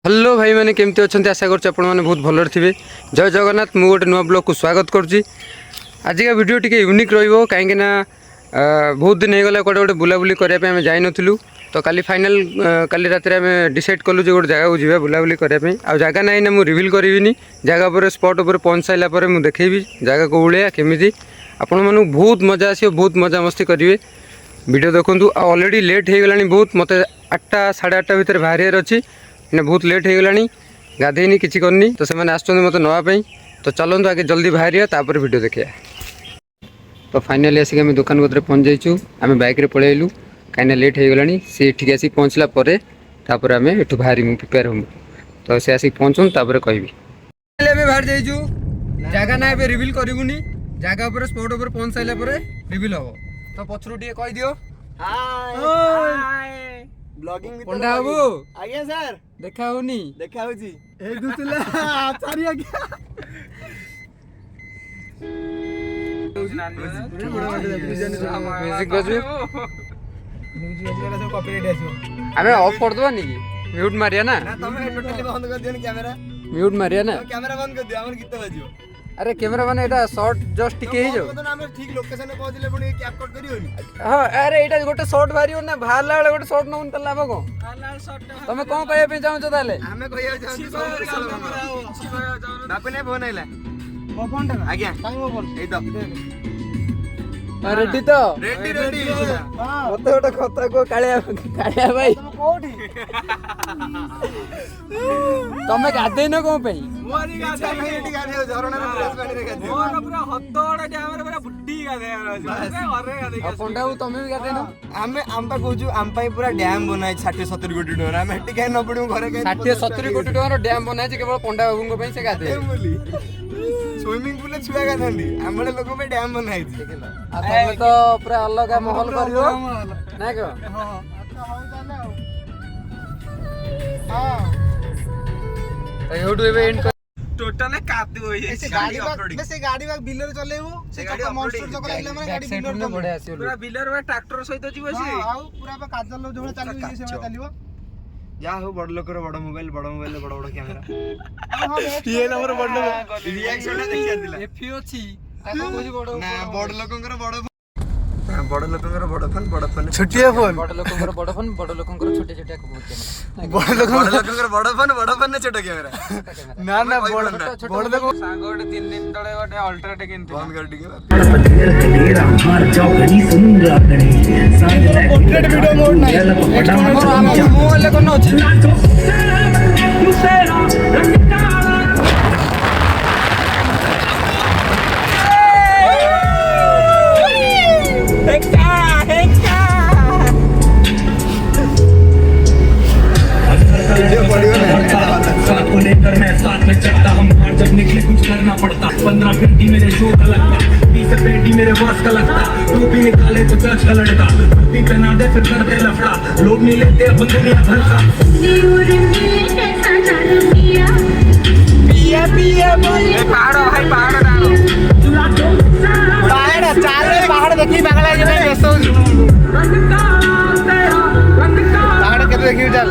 Hello भाई मैंने केमती अच्छा आशा कर बहुत भलर थे। जय जगन्नाथ मु गोटे नुआ ब्लॉग को स्वागत करुँची। आज का वीडियो टी यूनिक रही बहुत दिन होगला कौटे गोटे बुलाबुली करने जाई नथिलु। तो काली फाइनल काली रात में डिसाइड कलु जो गोटे जगह को जावा बुलाबुली करने आ जगह ना ना मुझे रिविल करी जगह पर स्पॉट उपर पहुँच सारापर मुझे देखेबी जगह को भाया केमी आपण मानू बहुत मजा आस बहुत मजा मस्ती करेंगे। वीडियो देखूँ ऑलरेडी लेट हो गला बहुत मत 8टा 8:30 भितर बाहर अच्छी मैंने बहुत लेट हो गला गाधेनी किसी करनी तो से मत नापी। तो चलते आगे जल्दी बाहर तापर वीडियो देखा। तो फाइनाली आसिक आम दुकान कतरे पहुँच जाइए आम बैक रे पलि आलु कहीं लेट हो गला सी ठीक आसिक पहुँचला आम एठू बाहर प्रिपेयर हूँ। तो सी आसिक पहुँचूँ तापर कह बाहर जाइए जगह ना रिविल करूनी जगह पर स्पॉट पर पहुँच सारापर रिविल हम। तो पछरू टे कह दियो ब्लॉगिंग पंडा बाबू आज्ञा सर देखा होनी देखा होची एडू तुला आचारी आज्ञा म्यूजिक बजू म्यूजिक वाला सब कॉपीराइट आछो अबे ऑफ कर दो नी म्यूट मारिया ना तमे टोटली बंद कर दियो कैमरा म्यूट मारिया ना कैमरा बंद कर दियो हमर गीत बजियो। अरे कैमरा माने एटा शॉट जस्ट टिके ही जो तो हम ठीक लोकेशन में पहुंचले पुनी कैप्चर करियोनी। हां अरे एटा गोटे शॉट मारियो ना भाला वाला गोटे शॉट नउन तला को भाला शॉट तमे कोन कहया पे जाउ छ ताले हमें कहया जाउ बापे ने फोन आइला मो फोन टा आज्ञा काई मो फोन ए तो रेडी तो रेडी रेडी हां मते गोटे कथा को कालिया भाई कोठी तमे गाधे न को पई मोरी गाधे रेडी गाधे झरना रे फ्रेश पानी रे गाधे मोर पूरा हत्तोड़ा कैमरा पूरा बुड्डी गाधे अरे गाधे अब पंडा तमे भी गाधे न हमें आंबा कहूछु आम पाई पूरा डैम बनाई 60-70 कोटी टका हमें हेटी काई न पडू घरे काई 60-70 कोटी टका डैम बनाई छै केवल पंडा बाबू को पई से गाधे स्विमिंग पूल छुआ गाधंदी हमरे लोग पे डैम बनाई छै आ तमे तो पूरा अलग माहौल करियो ना को हां अच्छा हो जाले हां तो यूट्यूब पे एंड टोटल कादू होई छै गाड़ी ऑफरोडिंग से गाड़ी बाग बिलर चलेबो से गाड़ी मॉन्स्टर चक लागले माने गाड़ी बिलर में बडे आसी पूरा बिलर में ट्रैक्टर सहित जीवो से हां पूरा पे काजल जो चलबो से चलिबो या हो बड़ लोकर बड़ मोबाइल बड़ बड़ कैमरा हां ये नंबर बड़ रिएक्शन देखि दिला एफी अछि ताको कोजी बड़ ना बड़ लोकंकर बड़ लोकंकर बड़ फोन छोटिया फोन बड़ लोकंकर बड़ फोन बड़ लोकंकर छोटे छोटे कैमरा बड़ लोकंकर बड़ फोन ने छोटा कैमरा ना ना बड़ लोक सांग गोटे 3 दिन तळे गोटे अल्ट्रा टेकिन बंद कर टिके तेरा मार चौकड़ी सुंदर करे सांग पोर्ट्रेट वीडियो मोड नाही मोर मोबाइल कोन अछि को लेकर मैं साथ में चलता हम जब निकले कुछ करना पड़ता 15 घंटी मेरे शो का लगता 20 पेटी मेरे बॉस का लगता टोपी निकाले तो चर्च का लड़का टोपी पहना दे फिर करते लफड़ा लोग नहीं लेते अपन दुनिया भर का पिया पिया बोले पहाड़ भाई पहाड़ डालो पहाड़ चाले पहाड़ देखी बांग्ला जे में बेसो पहाड़ के देखी चल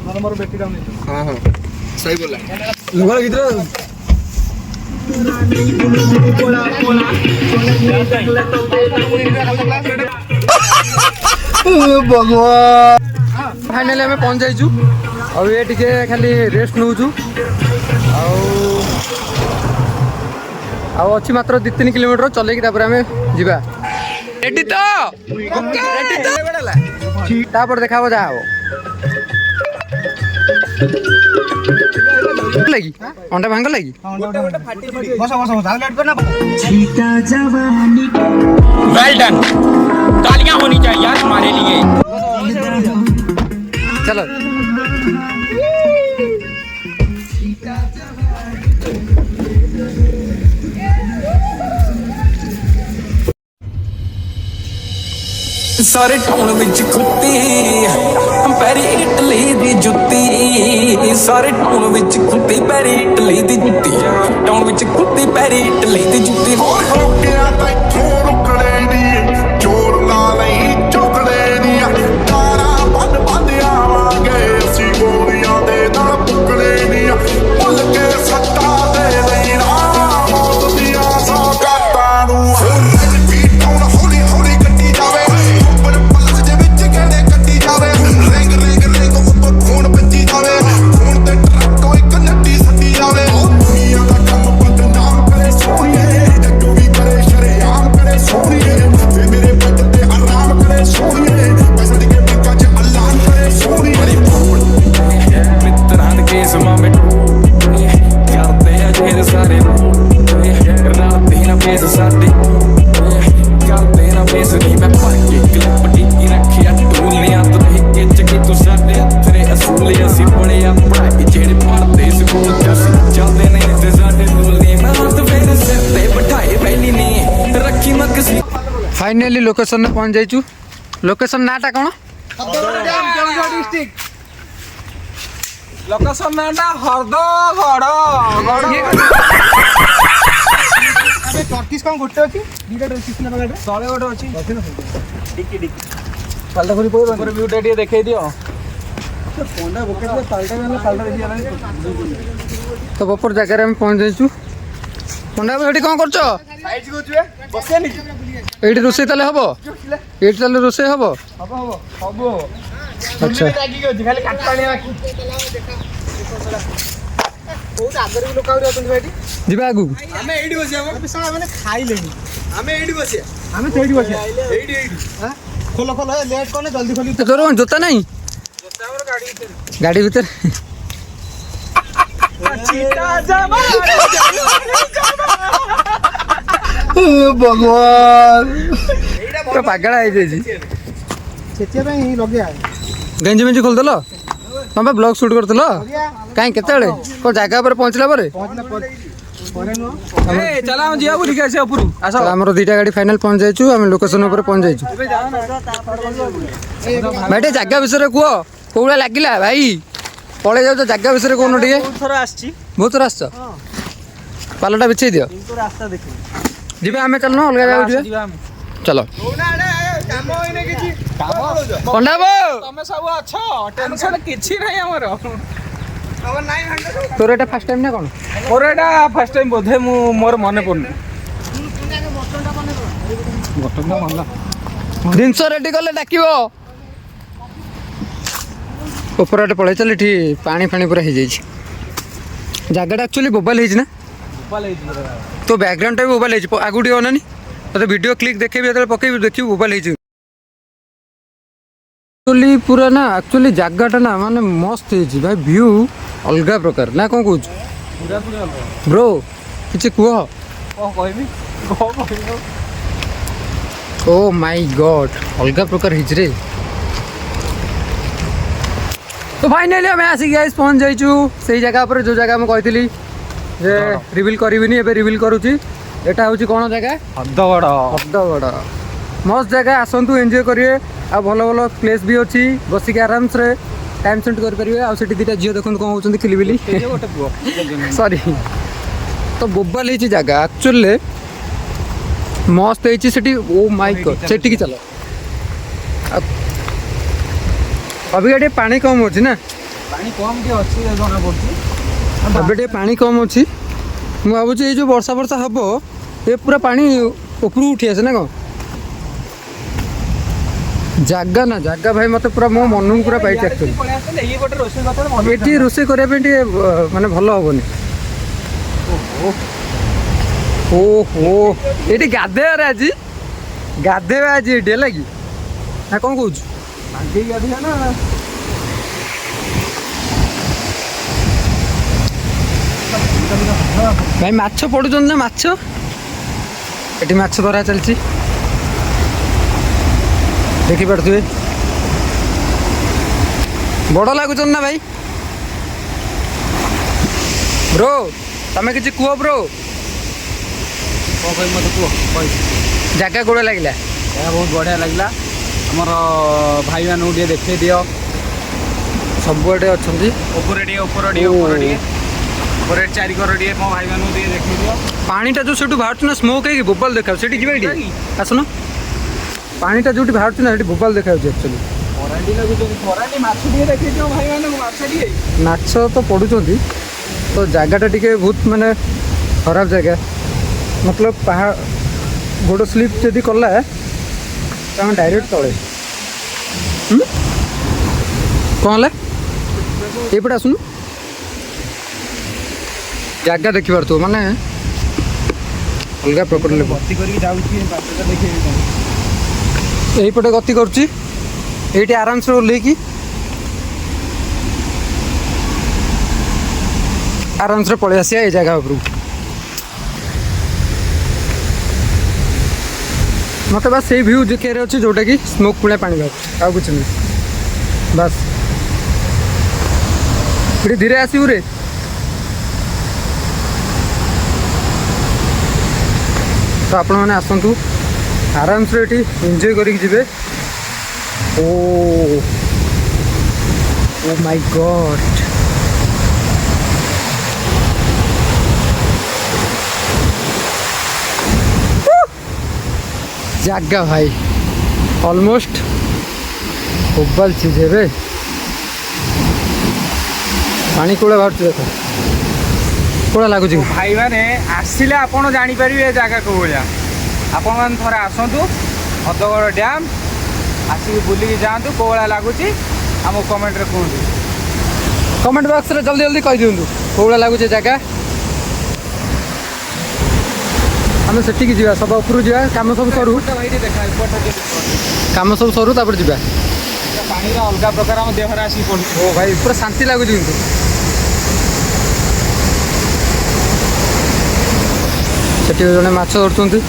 नंबर मोर बैटरी डाउन है। हां हां सही बोला लुगा किधर भगवान फाइनाली आम पहुँच जाइचु आ ये टिके खाली रेस्ट नौचु अच्छी मात्र 2-3 किलोमीटर चलेकी तापर आम जीवा रेडी तो तापर देखा जा हम लगी अंडा भांग लगी बस बस बस लेट करना वेल डन तालियां होनी चाहिए यार हमारे लिए चलो सारे टाउन विच कुत्ती पैरी इटली दी जुत्ती सारे टाउन विच कुत्ती पैरी इटली दी जुत्ती टाउन विच कुत्ती पैरी इटली दी जुत्ती ਰੋਕਿਆ ਤੈਥੋਂ ਰੁਕਣੇ ਦੀ ਜੋਰ ਲਾ ਲਈ ਝੁਕਣੇ ਦੀਆਂ ਤਾਰਾਂ ਬੰਨ ਬੰਨ ਆਵਾਂਗੇ ਅਸੀਂ ਗੋਲੀਆਂ ਦੇ ਨਾਲ ਪੁੱਕਣੇ ਦੀਆਂ ਭੁੱਲ ਕੇ ਸੱਟਾਂ ਦੇ ਲਈ ਰਾਹ ਮੌਤ ਦੀਆਂ ਸੌਗਾਤਾਂ ਨੂੰ ਹੌਲੀ ਹੌਲੀ ਕੱਟੀ ਜਾਵੇ ਉੱਪਰ ਪਲਸ ਦੇ ਵਿੱਚ ਕਹਿੰਦੇ ਕੱਟੀ ਜਾਵੇ ਰਿੰਗ ਰਿੰਗ ਰਿੰਗ ਉੱਤੋਂ ਖੂਨ ਵੱਜੀ ਜਾਵੇ ਖੂਨ ਤੇ ਟਰੱਕੋਂ ਇੱਕ ਨੱਟੀ ਸੱਟੀ ਜਾਵੇ ਦੁਨੀਆ ਦਾ ਕੰਮ ਬਦਨਾਮ ਕਰੇ ਸੋਹਣੀਏ ਜੱਟੂ ਵੀ ਕਰੇ ਸ਼ਰੇਆਮ ਕਰੇ ਸੋਹਣੀਏ ਤੇ ਮੇਰੇ ਪਿੱਤ ਤੇ ਆਰਾਮ ਕਰੇ ਸੋਹਣੀਏ ਪੈਸੇ ਦੇ ਕੇ ਬਿੱਕਾ ਚ ਐਲਾਨ ਕਰੇ ਸੋਹਣੀਏ ਮਿੱਤਰਾਂ ਦੇ ਕੇਸ ਮਾਮੇ ਕਰਦੇ ਆ ਜਿਹੜੇ ਸਾਰੇ ਰਾਤ ਹੀ ਨਾ ਪੇਸ ਸਾਡੇ ਕਰਦੇ ਨਾ ਪੇਸ ਨਹੀਂ ਮੈਂ ਪਾਕੇ ਕਲਿੱਪ ਟੀ ਰੱਖਿਆ ਟੂਲਿਆਂ ਤੋਂ ਨਹੀਂ ਖਿੱਚ ਕੇ ਤੂੰ ਸਾਡੇ ਤੇਰੇ ਅਸੂਲ ਅਸੀਂ ਪੜਿਆ ਪੜਾਈ ਜਿਹੜੇ ਪੜਦੇ ਸਕੂਲ ਚ ਅਸੀਂ ਚੱਲਦੇ ਨੇ ਤੇ ਸਾਡੇ ਰੂਲ ਨਹੀਂ ਮੈਂ ਹੱਥ ਫੇਰ ਸਿਰ ਤੇ ਬਿਠਾਏ ਪਹਿਲੀ ਨਹੀਂ ਰੱਖੀ ਮਕਸੀ फाइनाली लोकेशन में पहुंच जाइचु लोकेशन नाटा कौन डिस्ट्रिक्ट लोकेशन नाटा हरदगड़ अबे टर्किश कौन गोटे अछि दीटा ड्रेस ना बगाडे तळे गोटे अछि डिक्की डिक्की पाल्टा करी पय पर व्यू टे देखाई दियो फोनडा बोके पाल्टा में पाल्टा देखि आला तो बपर जगह में पहुंच जाइचु पंडा भाई कौन कर साइड को जुए बसे नी ये रोसे ताले हबो ये ताले रोसे हबो हबो हबो हबो अच्छा लागी गयो खाली काट पानी आखी बहुत आगर भी लोक आउरी अछन भाईटी जीवा आगु हमें एडी बसिया अबे साला माने खाई लेनी हमें एडी बसिया हमें तेडी बसिया एडी एडी हां खोलो खोलो लेट कोने जल्दी खोली तोर जोता नहीं जोता हमर गाड़ी गाड़ी भीतर भीतर चीता जमा भगवान तो पागल आई जाई सेतिया पे ही लगे आ गंजी मंजी खोल दलो तुम ब्लॉग शूट करतलो काई केते बेले को जगह पर पहुंचला पर पहुंचना परे नो ए चला हम जिया बुली कैसे ऊपर आसो हमरो दुईटा गाड़ी फाइनल पहुंच जाइचु हम लोकेशन ऊपर पहुंच जाइचु बैठे जगह विषय रे कुओ कोउला लागिला भाई पळे जाउ तो जगह विषय रे कोन टिके बहुत थोड़ा आछी बहुत रास्ता पालटा बिछे दियो तो रास्ता देखो जीवा हमें चलनो अलगा जाउ जीवा चलो काम होइने किछि काम पंडा बो तमे सब अछो टेंशन किछि नै हमर अब नाइ घंटा तोर एटा फर्स्ट टाइम ना कोन मोर एटा फर्स्ट टाइम बोधे मु मोर मने पड़नी जिनस रेडी कले डाकिबो ऊपर पड़े चल ठी पानी फानी पूरा हो जाइए जगह एक्चुअली बोबाल है ना तो बैकग्राउंड भी बोबाल है आगु टे अनानी तो वीडियो क्लिक देखे जो पकई देखिए बोबाल है एक्चुअली पूरा ना एक्चुअली जगहटा ना माने मस्त है भाई व्यू अलग प्रकार ना कौन कह ब्रो किसी कह ओ माय गॉड अलग प्रकार है रे तो फाइनली आम आसिक गाइस पहुँच जाइचु से जगह पर जो जगह मुझे कही जे रिविल करी एबे रिविल करुच्ची एटा हूँ कौन जगह हदगड़ मस्त जगह आसतु एंजॉय करिए आ भल भल प्लेस भी अच्छी बसिक आराम से टाइम स्पेंड करेंगे आउ झीटा झील देखते कौन होती खिलबिली सॉरी तो बोबाल है जगह एक्चुअली मस्त है ओ माय गॉड सेठी चलो अभी पानी कम अच्छी ना ପାଣି କମ୍ ଟିକେ ଅଛି ଜଣା ପଡୁଛି। ଏବେ ଟିକେ ପାଣି କମ୍ ଅଛି। ମୁଁ ଭାବୁଛି ଏଇ ଯେଉଁ ବର୍ଷା ହେବ ଏ ପୁରା ପାଣି ଉପରକୁ ଉଠି ଆସେ ନା କ'ଣ? ଜାଗା ନା ଜାଗା ଭାଇ ମୋତେ ପୁରା ମୋ ମନକୁ ପୁରା ପାଇଛି ଆକ୍ଚୁଆଲି। ଏଠି ରୋଷେଇ କରିବା ପାଇଁ ଟିକେ ମାନେ ଭଲ ହେବନି। ଓହୋ ଏଠି ଗାଧେଇବାରେ ଆଜି ଗାଧେଇବା ଆଜି ଏଠି ହେଲା କି ନା କ'ଣ କହୁଛୁ? ଗାଧେଇକି ଗାଧେଇବା ନା। ଭାଇ ମାଛ ପଡ଼ୁଛନ୍ତି ନା ମାଛ? ଏଠି ମାଛ ଧରା ଚାଲିଛି ଦେଖିପାରୁଥିବେ। ବଡ଼ ଲାଗୁଛନ୍ତି ନା ଭାଇ? ବ୍ରୋ ତମେ କିଛି କୁହ ବ୍ରୋ। କ'ଣ କହିବି ମୋତେ କୁହ କହିବି। ଜାଗା କୋଉଟା ଲାଗିଲା? ଏହା ବହୁତ ବଢ଼ିଆ ଲାଗିଲା। ଆମର ଭାଇମାନଙ୍କୁ ଟିକେ ଦେଖେଇ ଦିଅ। ସବୁଆଡ଼େ ଅଛନ୍ତି। ଉପରେ ଟିକେ ଉପରେ ଚାରିକର ଟିକେ ମୋ ଭାଇମାନଙ୍କୁ ଟିକେ ଦେଖେଇ ଦିଅ। ପାଣିଟା ଯେଉଁ ସେଠୁ ବାହାରୁଛି ନା ସ୍ମୋକ୍ ହେଇକି ବୋବାଲ ଦେଖାଉଛି। ସେଠି ଯିବା ଏଠି ଆସୁନ। ପାଣିଟା ଯେଉଁଠି ବାହାରୁଛି ନା ସେଠି ବୋବାଲ ଦେଖାଯାଉଛି ଆକ୍ଚୁଆଲି। ଖରାଣ୍ଡି ଲାଗୁଛନ୍ତି। ଖରାଣ୍ଡି ମାଛ ଟିକେ ଦେଖେଇ ଦିଅ ଭାଇମାନଙ୍କୁ। ମାଛ ଟିକେ ମାଛ ତ ପଡ଼ୁଛନ୍ତି ତ ଜାଗାଟା ଟିକେ ବହୁତ ମାନେ ଖରାପ ଜାଗା। ମତଲବ ଗୋଡ଼ ସ୍ଲିପ୍ ଯଦି କଲା ଆମେ ଡାଇରେକ୍ଟ ତଳେ। କ'ଣ ହେଲା? ଏଇପଟେ ଆସୁନୁ। ଜାଗା ଦେଖିପାରୁଥିବ ମାନେ ଅଲଗା ପ୍ରକାର ଲେବ। ଗତି କରିକି ଯାଉଛି ମାଛଟା ଦେଖେଇବି ତମକୁ। এইপଟେ গতি করছি। এইটি আরামসে ওহ্লেইকি আরামসে পড়ে আসিয়া এই জায়গা উপরକୁ। মতো বাস সেই ভিউ দেখিବାର ଅଛି ଯୋଉଟାକି ସ୍ମୋକ୍ ଭଳିଆ ପାଣି ବାହାରୁଛି ଆଉ କିଛି ନାହିଁ। ବାସ୍ ଏଠି ଧୀରେ ଆସିବୁ ରେ। ତ ଆପଣମାନେ ଆସନ୍ତୁ ଆରାମସେ ଏଠି ଏନ୍ଜୟ କରିକି ଯିବେ। ଓ ମାଇ ଗଡ୍ ଜାଗା ଭାଇ অলমোস্ট ବୋବାଲ ଚିଜ ଏବେ। ପାଣି କୋଉଡ଼ା ବାହାରୁଛି ଦେଖ। କୋଉଡ଼ା ଲାଗୁଛି ଭାଇମାନେ ଆସିଲେ ଆପଣ ଜାଣିପାରିବେ ଏ ଜାଗା କୋଉ ଭଳିଆ। ଆପଣମାନେ ଥରେ ଆସନ୍ତୁ ହଦଗଡ଼ ଡ୍ୟାମ୍ ଆସିକି ବୁଲିକି ଯାଆନ୍ତୁ। କୋଉ ଭଳିଆ ଲାଗୁଛି ଆମକୁ କମେଣ୍ଟରେ କୁହନ୍ତୁ। କମେଣ୍ଟ ବକ୍ସରେ ଜଲ୍ଦି ଜଲ୍ଦି କହିଦିଅନ୍ତୁ କୋଉଡ଼ା ଲାଗୁଛି ଜାଗା। ଆମେ ସେଠିକି ଯିବା ସବା ଉପରକୁ ଯିବା। କାମ ସବୁ ସରୁ କାମ ସବୁ ସରୁ ତାପରେ ଯିବା। ପାଣିର ଅଲଗା ପ୍ରକାର ଆମ ଦେହରେ ଆସିକି ପଡ଼ୁଛି। ଓ ଭାଇ ପୁରା ଶାନ୍ତି ଲାଗୁଛି କିନ୍ତୁ। ସେଠି ଜଣେ ମାଛ ଧରୁଛନ୍ତି।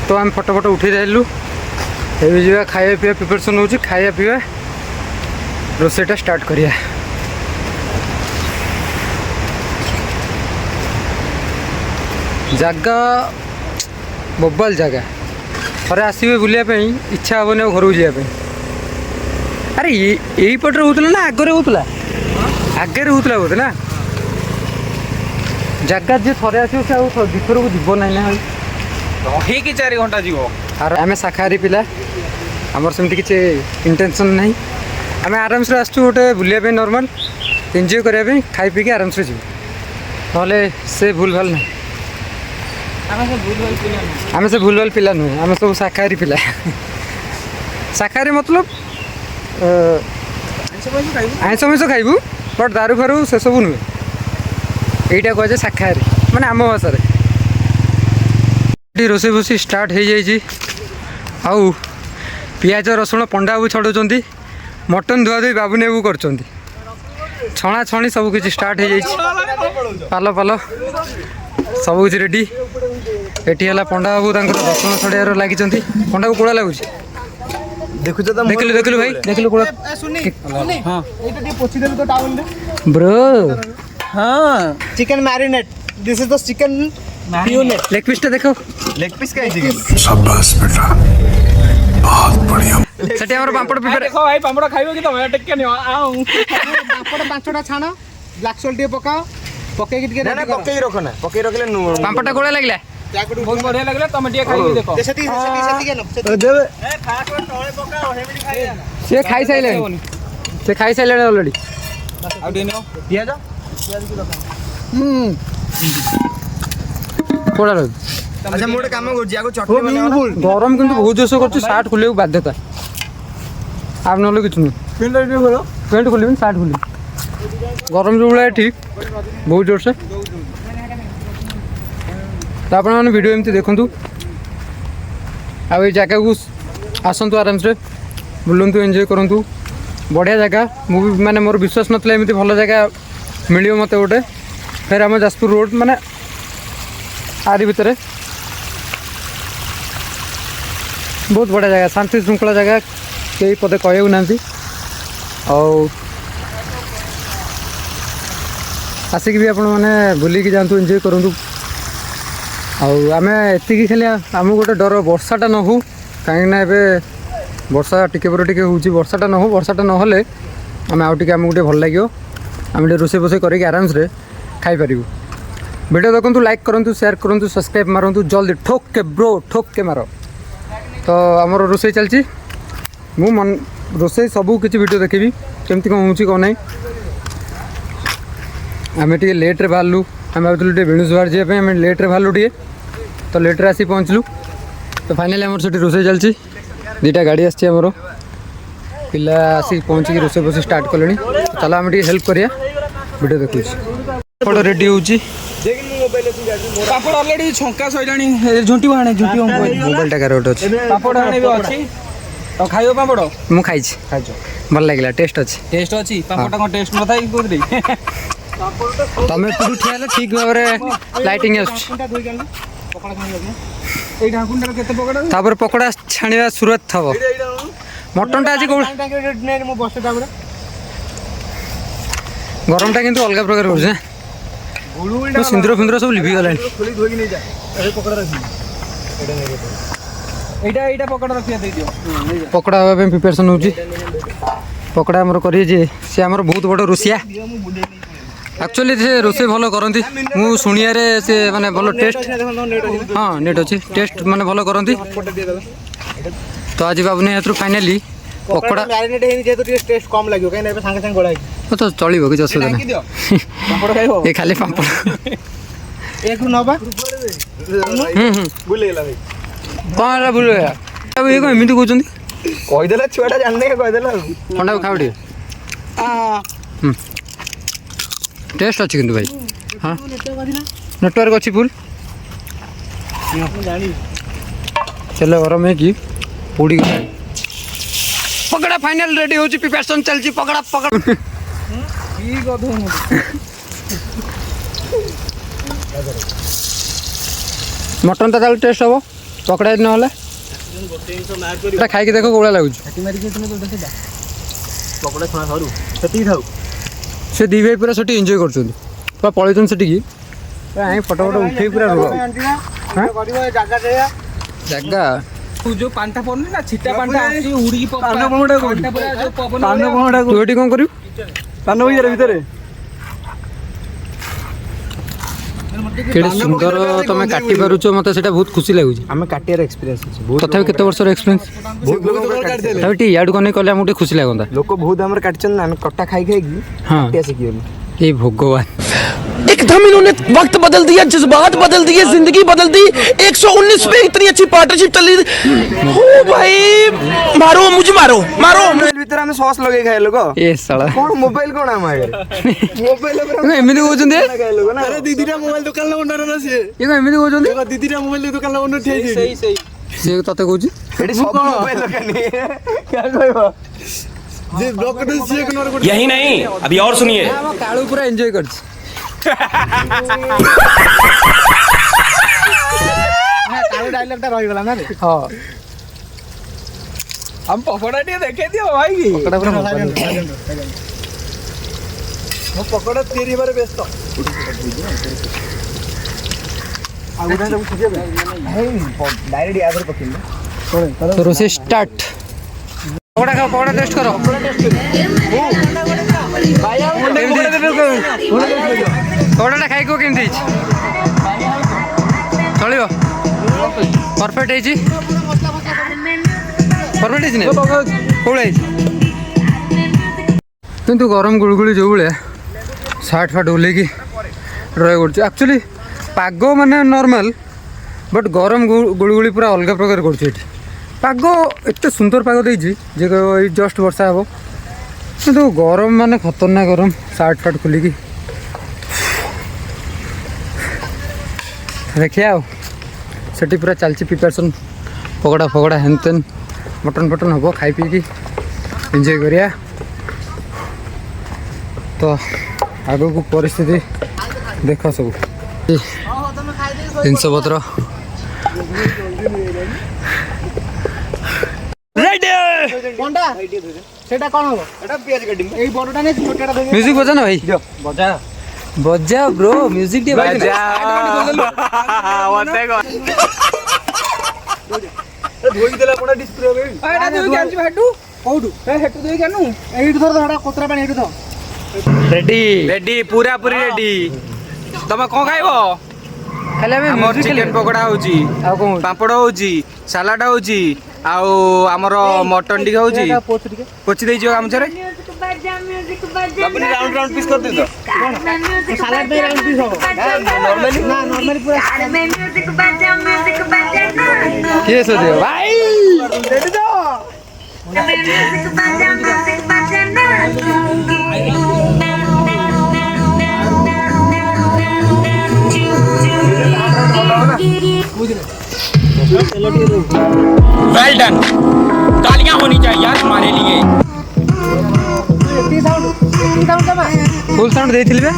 ତ ଆମେ ଫଟୋ ଉଠେଇ ଯାଇଲୁ। ଏବେ ଯିବା ଖାଇବା ପିଇବା ପ୍ରିପାରେସନ୍ ହେଉଛି। ଖାଇବା ପିଇବା ରୋଷେଇଟା ଷ୍ଟାର୍ଟ କରିବା। ଜାଗା ବୋବାଲ ଜାଗା। ଥରେ ଆସିବେ ବୁଲିବା ପାଇଁ ଇଚ୍ଛା ହେବନି ଆଉ ଘରକୁ ଯିବା ପାଇଁ। ଆରେ ଏଇପଟରେ ହେଉଥିଲା ନା ଆଗରେ ହେଉଥିଲା? ଆଗରେ ହେଉଥିଲା ବୋଧେ ନା? ଜାଗା ଯିଏ ଥରେ ଆସିବ ସେ ଆଉ ଦିଥରକୁ ଯିବ ନାହିଁ ନା ଭାଇ। ରହିକି 4 ଘଣ୍ଟା ଯିବ। আর আমি শাকাহারী পিলা আমার সেমতি কিছু ইন্টেনশন নাই। আমি আরামসে আসছু গোটে বুলিয়া পাই নর্মাল এনজয় করা পাই খাই পিকি আরামসে যাবো। নহলে সে ভুল ভাল না। আমি সে ভুল ভাল পিলা নুহে। আমি সব শাকাহারী পিলা। শাকাহারী মতলব আইଁଷ ମିଷ ଖାଇବୁ ବଟ୍ ଦାରୁ ଫାରୁ ସେସବୁ ନୁହେଁ। ଏଇଟା କୁହାଯାଏ ଶାକାହାରୀ ମାନେ ଆମ ଭାଷାରେ। ଏଠି ରୋଷେଇ ଫୋଷେଇ ଷ୍ଟାର୍ଟ ହେଇଯାଇଛି। ଆଉ ପିଆଜ ରସୁଣ ପଣ୍ଡା ବାବୁ ଛଡ଼ଉଛନ୍ତି। ମଟନ୍ ଧୁଆଧୁଇ ବାବୁନି ବାବୁ କରୁଛନ୍ତି। ଛଣାଛଣି ସବୁ କିଛି ଷ୍ଟାର୍ଟ ହେଇଯାଇଛି। ପାଲ ପାଲ ସବୁ କିଛି ରେଡ଼ି। ଏଠି ହେଲା ପଣ୍ଡା ବାବୁ ତାଙ୍କର ରସୁଣ ଛଡ଼େଇବାର ଲାଗିଛନ୍ତି। ପଣ୍ଡା ବାବୁ କୋଡ଼ା ଲାଗୁଛି ଦେଖୁଛ ତ? ଦେଖିଲୁ ଦେଖିଲୁ ଭାଇ ଦେଖିଲୁ କୋଡ଼ା। ହଁ ଏଇଟା ଟିକେ ପୋଛି ଦେଲୁ ତ ଟାୱେଲରେ। ବ୍ରୋ ହଁ chicken marinate. This is the chicken marinate. Leg ପିସ୍ଟା ଦେଖ। ଲେଗ ପିସ୍ କାଇଁ ଚିକେନ? शाबाश बेटा बहुत बढ़िया ସେଠି ଆମର ପାମ୍ପଡ଼ ପ୍ରିପେୟାର। ଦେଖ ଭାଇ ପାମ୍ପଡ଼ ଖାଇବ କି ତମେ? ଟିକେ ନିଅ ଆଉ ପାମ୍ପଡ଼ 5ଟା ଛାଣ। ବ୍ଲାକ୍ ସଲ୍ଟ ଟିକେ ପକାଅ। ପକେଇକି ଟିକେ ପକେଇ ରଖ ନା। ପକେଇ ରଖିଲେ ପାମ୍ପଡ଼ଟା କୋଡ଼ା ଲାଗିଲା? बहुत बढ़िया लगला तुम टिके खाई देखो सेती देबे से खाई साइले ऑलरेडी आ देनो पियाज कोड़ा रो अच्छा मोटे काम कर जिया को चटनी बनाओ गरम किंतु बहुत जोश करछ शर्ट खुले बाध्यता आप नलो किछ नहीं पेंट खोलिबिन शर्ट खोलिबिन गरम जो भला ठीक बहुत जोर से तो आपण माने वीडियो एमती देखंतु आ ए जगह को आसंतु आराम से बुलंतु एंजॉय करंतु बढ़िया जगह मु माने मोर विश्वास नतले एमती भलो जगह मिलियो मते गोटे फिर आम जाजपुर रोड माने आरी भितर बहुत बढ़िया जगह शांति श्रृंखला जगह कई पदे कहू ना आसिक भी आपण मैंने बुलिकी जातु एंजॉय करूँ आम एति खाली आम गोटे डर वर्षाटा न हो कहीं वर्षा टिके पर टिके होची वर्षाटा न हो वर्षाटा न होले आम आउ टिके आमको भल लगे आम रोसे बोसे करके आराम से खाई पारू वीडियो देखो लाइक करूँ शेयर करूँ सब्सक्राइब मारतु जल्दी ठोक के ब्रो ठोक के मार तो आमर रोसे चलती मु मन रोसे सबू किसी वीडियो देखी केमती कौन हो कौन ना आम टे लेट्रे बाहरलु आम भावलु बेणुसुबार जावाई आम लेट्रे बाहरलु टे तो लेट्रे आसी पहुँचलु तो फाइनाली आमर से रोसे चलती दुटा गाड़ी आमर पिला आसी पहुँचिक रोसे बस स्टार्ट कले चलो आम टे हेल्प करिया वीडियो देखुची पापड़ रेडी होची पापड़ ऑलरेडी छंका सइलानी झुंटी बाणे झुंटी मोबाइल टा कारोट अछि पापड़ आने भी अछि तो खाइयो पापड़ मु खाइछि भल लागला टेस्ट अछि पापड़ को टेस्ट न थाई कोद दे तमे पुरु ठियाले ठीक भाबरे लाइटिंग आछ ए ढाकुंडा केते पकड़ तापर पकोड़ा छाणिवा शुरुआत थबो मटन टा আজি मो बस तापर गरम टा किंतु अलग प्रकार हो छै तो सिंदूर फिंदूर सब लिभि गलानी खोली धोई नहीं जा ए पकड़ रखी एटा पकड़ रखिया दे दियो पकोड़ा हवा पे प्रिपरेशन होची पकोड़ा हमर करिए जे से हमर बहुत बड़ रुसिया एक्चुअली से रोसे भलो करंती मु सुनिया रे से माने भलो टेस्ट हां नेट अछि टेस्ट माने भलो करंती तो आज बाबू ने हेतु फाइनली पकोड़ा मैरिनेट हेनी जे तो टेस्ट कम लागयो काई नै संगे संगे गोळाई तो चलिबो कि जसो ना पापड़ खाइबो ए खाली पापड़ एक नबा बुलेला भाई कौन बुले अब ये एमती कहते कही देला छुआटा जानने के कही देला अंडा खाओ टे टेस्ट अच्छी किंतु भाई हाँ नेटवर्क अच्छी फुल चलो गरम है कि पूड़ी पकड़ा फाइनल रेडी हो प्रिपरेशन चलती पकड़ा पकड़ मटन टा चल टेस्ट हम पकड़ा ना खाई देखो कौड़ा लगुच पकड़ा छणा सरू सेती थाउ से दी भाई पूरा सेठी एंजॉय कर पलैन से फटो फटो उठे पूरा रुह जगह जो पांटा पड़नी ना छिटा पांटा आसी उड़ी की पान पणटा को पूरा जो पवन पान पणटा को एटी कोन करियो पान बजार भीतर केडे सुंदर तमे काटी पारुछो मते सेटा बहुत खुशी लागुछ हमें काटियर एक्सपीरियंस अछि बहुत तथापि केते वर्षर एक्सपीरियंस बहुत लोग काटले तथापि याड कोने कले हमटे खुशी लागंदा लोक बहुत हमर काटछन ना हम कट्टा खाई खाई हां काटिया सिकियो ए भगवान एकदम इन्होंने वक्त बदल दिया, जज्बात बदल दिए, जिंदगी बदल दी। 119 पे इतनी अच्छी पार्टनरशिप चल रही ओ भाई, मारो मुझे मारो मारो। मोबाइल भीतर हम सॉस लगे खाए लोग ए साला कौन मोबाइल कोन हम आगे मोबाइल पर एमिति कहउछन्ते खाए लोग ना। अरे दीदीरा मोबाइल दुकान ला ओनर ना से ए एमिति कहउछन्ते देखो दीदीरा मोबाइल दुकान ला ओनर ठेई सही सही से तते कहउछि एडी सब मोबाइल दुकान क्या कहबो जे ब्लॉक कर से एक नंबर यही नहीं, अभी और सुनिए। हम काळू पूरा एन्जॉय करछि काळू डायलॉग ता रहि गेला ना रे। हां हम पकोड़ा टे देखे दियो भाई की पकोड़ा पूरा वो पकोड़ा तेरी बारे व्यस्त आगुडा सब ठीक है भाई डायरेक्ट याद कर पकिन तो रोसे स्टार्ट पकोड़ा खाओ पकोड़ा टेस्ट करो पकोड़ा खाई को केमती चलियो परफेक्ट है जी पूरा मसला मसला परफेक्ट है कौड़ा किंतु गरम गुड़गुड़ी जो भाया सार्ट फाट ओल्ल रहा पड़े एक्चुअली पाग माने नॉर्मल बट गरम गुड़गुड़ी पूरा अलग प्रकार कर पाग एत सुंदर पाग देजी जे जस्ट वर्षा हे कि गरम माने खतरनाक गरम सार्ट फाट खोलिकी देखिए आठी पूरा चलती प्रिपेरेसन पकड़ा फकड़ा हेन तेन मटन फटन हम खाई पी एंजॉय करिया तो आग को परिस्थिति देख सब जिनस पत्र म्यूजिक बजा ना भाई बजा बजा ब्रो म्यूजिक दे बजा ଧୋଇକି ଦେଲା ପଡା ଡିସପ୍ଲେ ଏବେ ଏଟା ଧୋଇକି ଆଣିଛି ହେଟୁ କୋଉଠୁ ହେଟୁ ଧୋଇକି ଆନୁ ଏଇଠୁ ଧର ହେଟା କୋତରା ପାଣି ଏଇଠୁ ଧର रेडी रेडी पूरा पूरी रेडी तमे कोन खाइबो खाली हमें हमर चिकन पकोड़ा होची आ कोन पापड़ होची सलाड होची आउ हमर मटन टिक होची पोछि देई जो गामछरे अपनी राउंड राउंड पीस कर दे तो सालाड दे राउंड पीस हो नॉर्मली ना नॉर्मली पूरा के सो दियो भाई रेडी तो वेल डन तालियां होनी चाहिए यार हमारे लिए फुल साउंड देथिल बे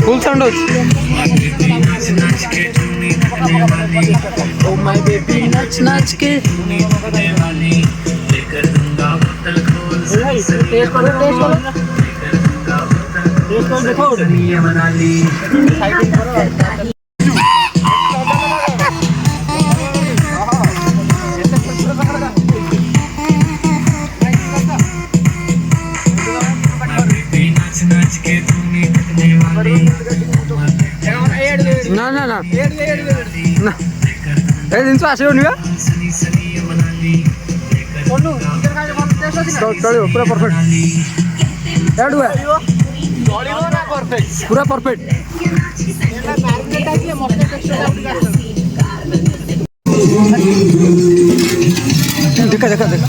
फुल साउंड हो ओ माय बेबी नाच नाच के ना ना ना ना ए दिन आसो नुआ चलो पूरा परफेक्ट एड हुआ पूरा परफेक्ट देखा देखा देखा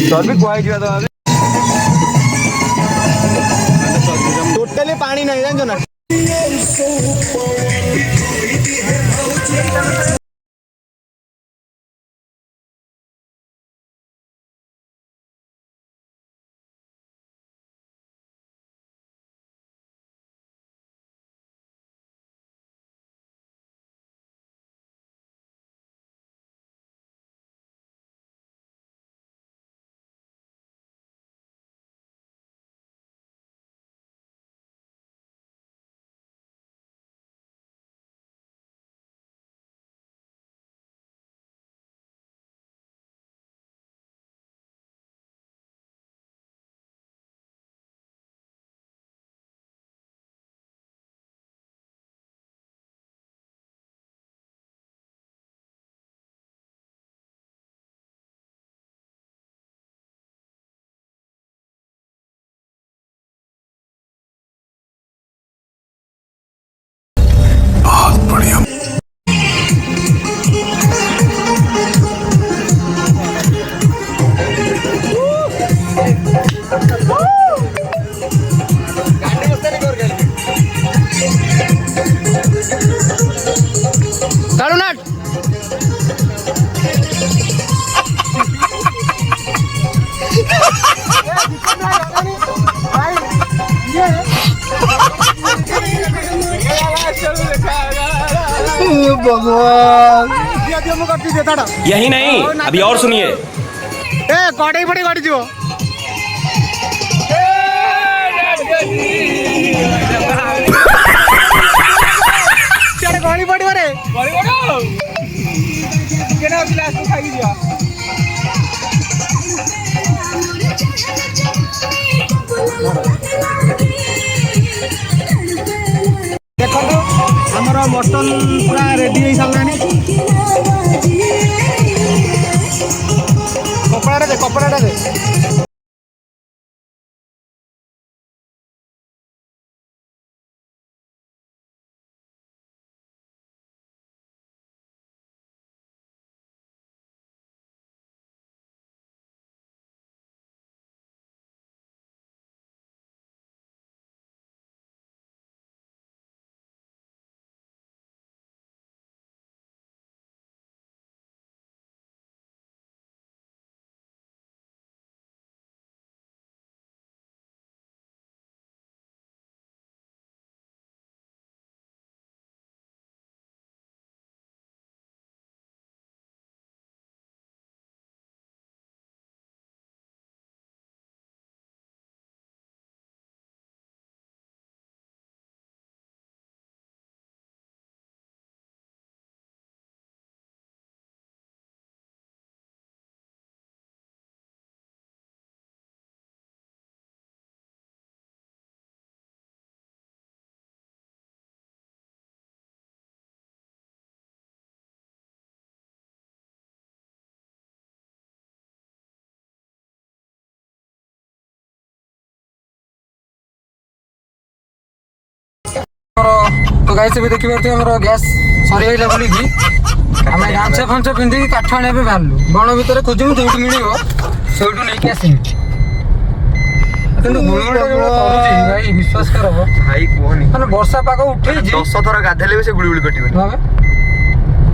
चर्बी कुआई दिया तो टोटली पानी नहीं जानजो ना यही नहीं अभी और सुनिए ए कड़ाई फड़ी गड़ी जीवो चल गली पड़िबो रे गली पड़ो केना लास्ट खाई दिया ମଟନ ପୁରା ରେଡି ହେଇ ସାରିଲାଣି। କପଡ଼ାଟା ଦେ, କପଡ଼ାଟା ଦେ। तो गाइस भी देखि पारते हमर गैस सरी आइला बोली कि हमें गामछा फंचा पिंदी काठ आने पे बाहरलु बण भीतर खोजमु जोठी मिलिबो सेठू नै के आसिमु କିନ୍ତୁ ଗୁଳଗୁଳିଟା ଯୋଉ କରୁଛି ଭାଇ ବିଶ୍ୱାସ କର ଭାଇ କୁହନି ମାନେ ବର୍ଷା ପାଗ ଉଠେଇଛି 10 ଥର ଗାଧେଲେ ବି ସେ ଗୁଳିଗୁଳି କଟିବନି।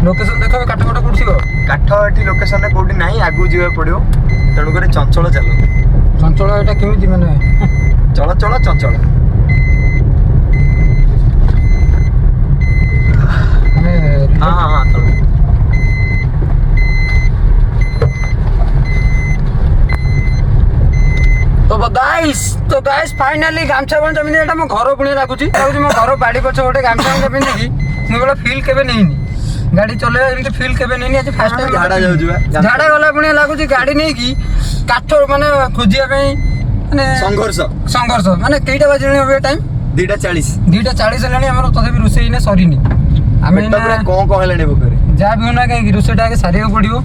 ଲୋକେସନ ଦେଖ କାଠ ଫାଟ କୋଉଠି ଥିବ କାଠ ଏଠି ଲୋକେସନରେ କୋଉଠି ନାହିଁ ଆଗକୁ ଯିବାକୁ ପଡିବ ତେଣୁ କରି ଚଞ୍ଚଳ ଚାଲ ଚଞ୍ଚଳ ଏଟା କେମିତି ମାନେ ଚଳ ଚଞ୍ଚଳ ମାନେ ହଁ ଚଳ तो गाइस फाइनली गामछा बन जमी एटा मो घर पुणी लागुची मो घर बाड़ी पछ गोटे गामछा बन पिंदी मु बेला फील केबे नहिनी गाड़ी चले एमती फील केबे नहिनी आज फर्स्ट टाइम झाड़ा जाउजुबा झाड़ा गला पुणी लागुची गाड़ी नै की काठ माने खोजिया पे माने संघर्ष माने केइटा बाजणी होबे टाइम 2:40 हेलानी हमर तथापि रुसई ने सरीनी आमे ना कोन हेलानी बकरे जा भी होना कहीं रुसईटा के सारिया पड़ियो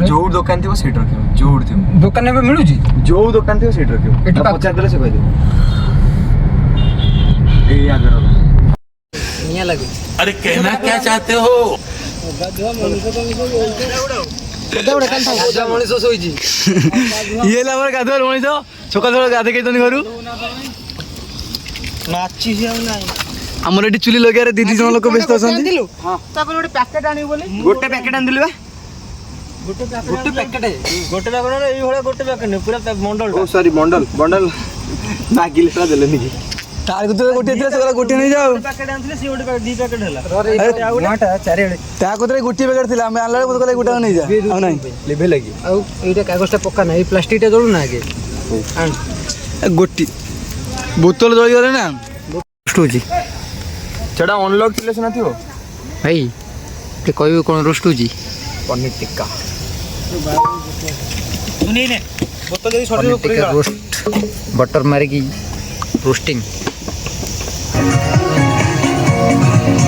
जो दुकान थी सीट रखियो जो थी दुकान में मिलू जी जो दुकान थी सीट रखियो एटा पचार देले से कह दे ए आगे निया लगे अरे कहना क्या चाहते हो मनीष सोईची ये लावर गाधोल मनीष सकाल सकाल गाधे के तनी घरु नाची से नाही हमर एटी चुली लगे रे दीदी जन लोक व्यस्त अछन हां तापर गोटे पैकेट आनी बोली गोटे पैकेट आन दिलु बा गोटे पैकेट गोटे पैकेट ए होड़ा गोटे पैकेट नहीं पूरा मंडल ओ सॉरी बंडल मागिल ता देले नी तार को तो गोटे दिला सकाल गोटे नहीं जाओ पैकेट आनथिले सी गोटे दी पैकेट हला माटा चारि ता को तो गोटे पैकेट थिला हम आनला को गोटे नहीं जा आ नहीं लेबे लगी आ एटा कागजटा पक्का ना ए प्लास्टिकटा जळू ना आगे आन गोटी बोतल जळी गले ना रोस्टुजी चढ़ा अनलॉक थिले सुना थियो भाई ते कहबे कोन रोस्टुजी पनीर टिक्का सुनी ने बोतल जदी छोड़ पनीर टिक्का रोस्ट बटर मारी की रोस्टिंग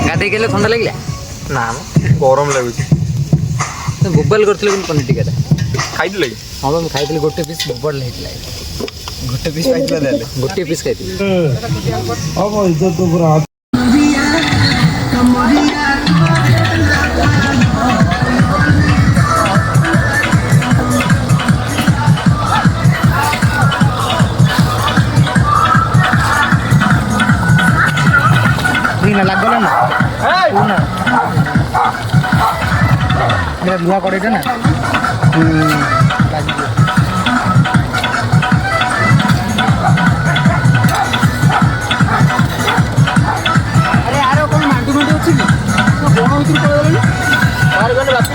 गाधे गेले ठंडा लागला ना गरम लागुची तो मोबाइल करथिले कोन पनीर टिक्का खाइ दिले हां मैं खाइथिले गोटे पीस मोबाइल हेतला गोटे पीस खाइ दिले गोटे पीस खाइथिले अब इज्जत तो पूरा ना लागला ना ना मेरा लुआ करेगा ना अरे यार कौन मांडी मांडी अच्छी कि तो बोण भीतर पड़े गले बाहर गले बाकी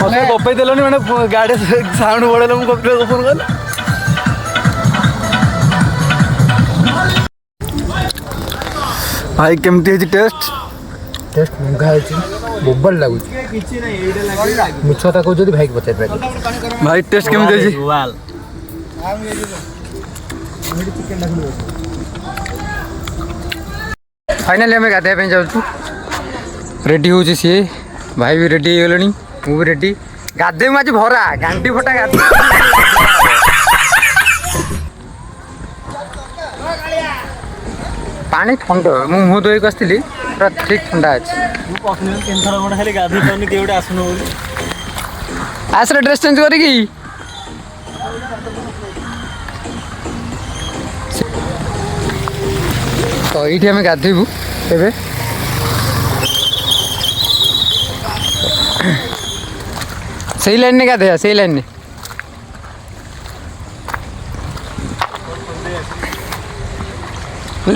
मते गोपै देलोनी माने गाड़ी साउंड बड़ेलो मु गोपे फोन कर भाई केमती है टेस्ट मंगा है बोबल लागु मुछता को जदी भाई के बचाई पाए भाई टेस्ट केमती है चिकन फाइनाली आम गाधे जाऊँ रेडी हो सी भाई भी रेडी हो गले मुझे रेडी गाधे आज भरा गांडी फटा गाधे पानी ठंडा मुँह धोईक आसती पूरा ठीक ठंडा अच्छे आसरे ड्रेस चेंज करी तो ये आम गाधेबू ए सही लाइन ने गाधे सही लाइन ने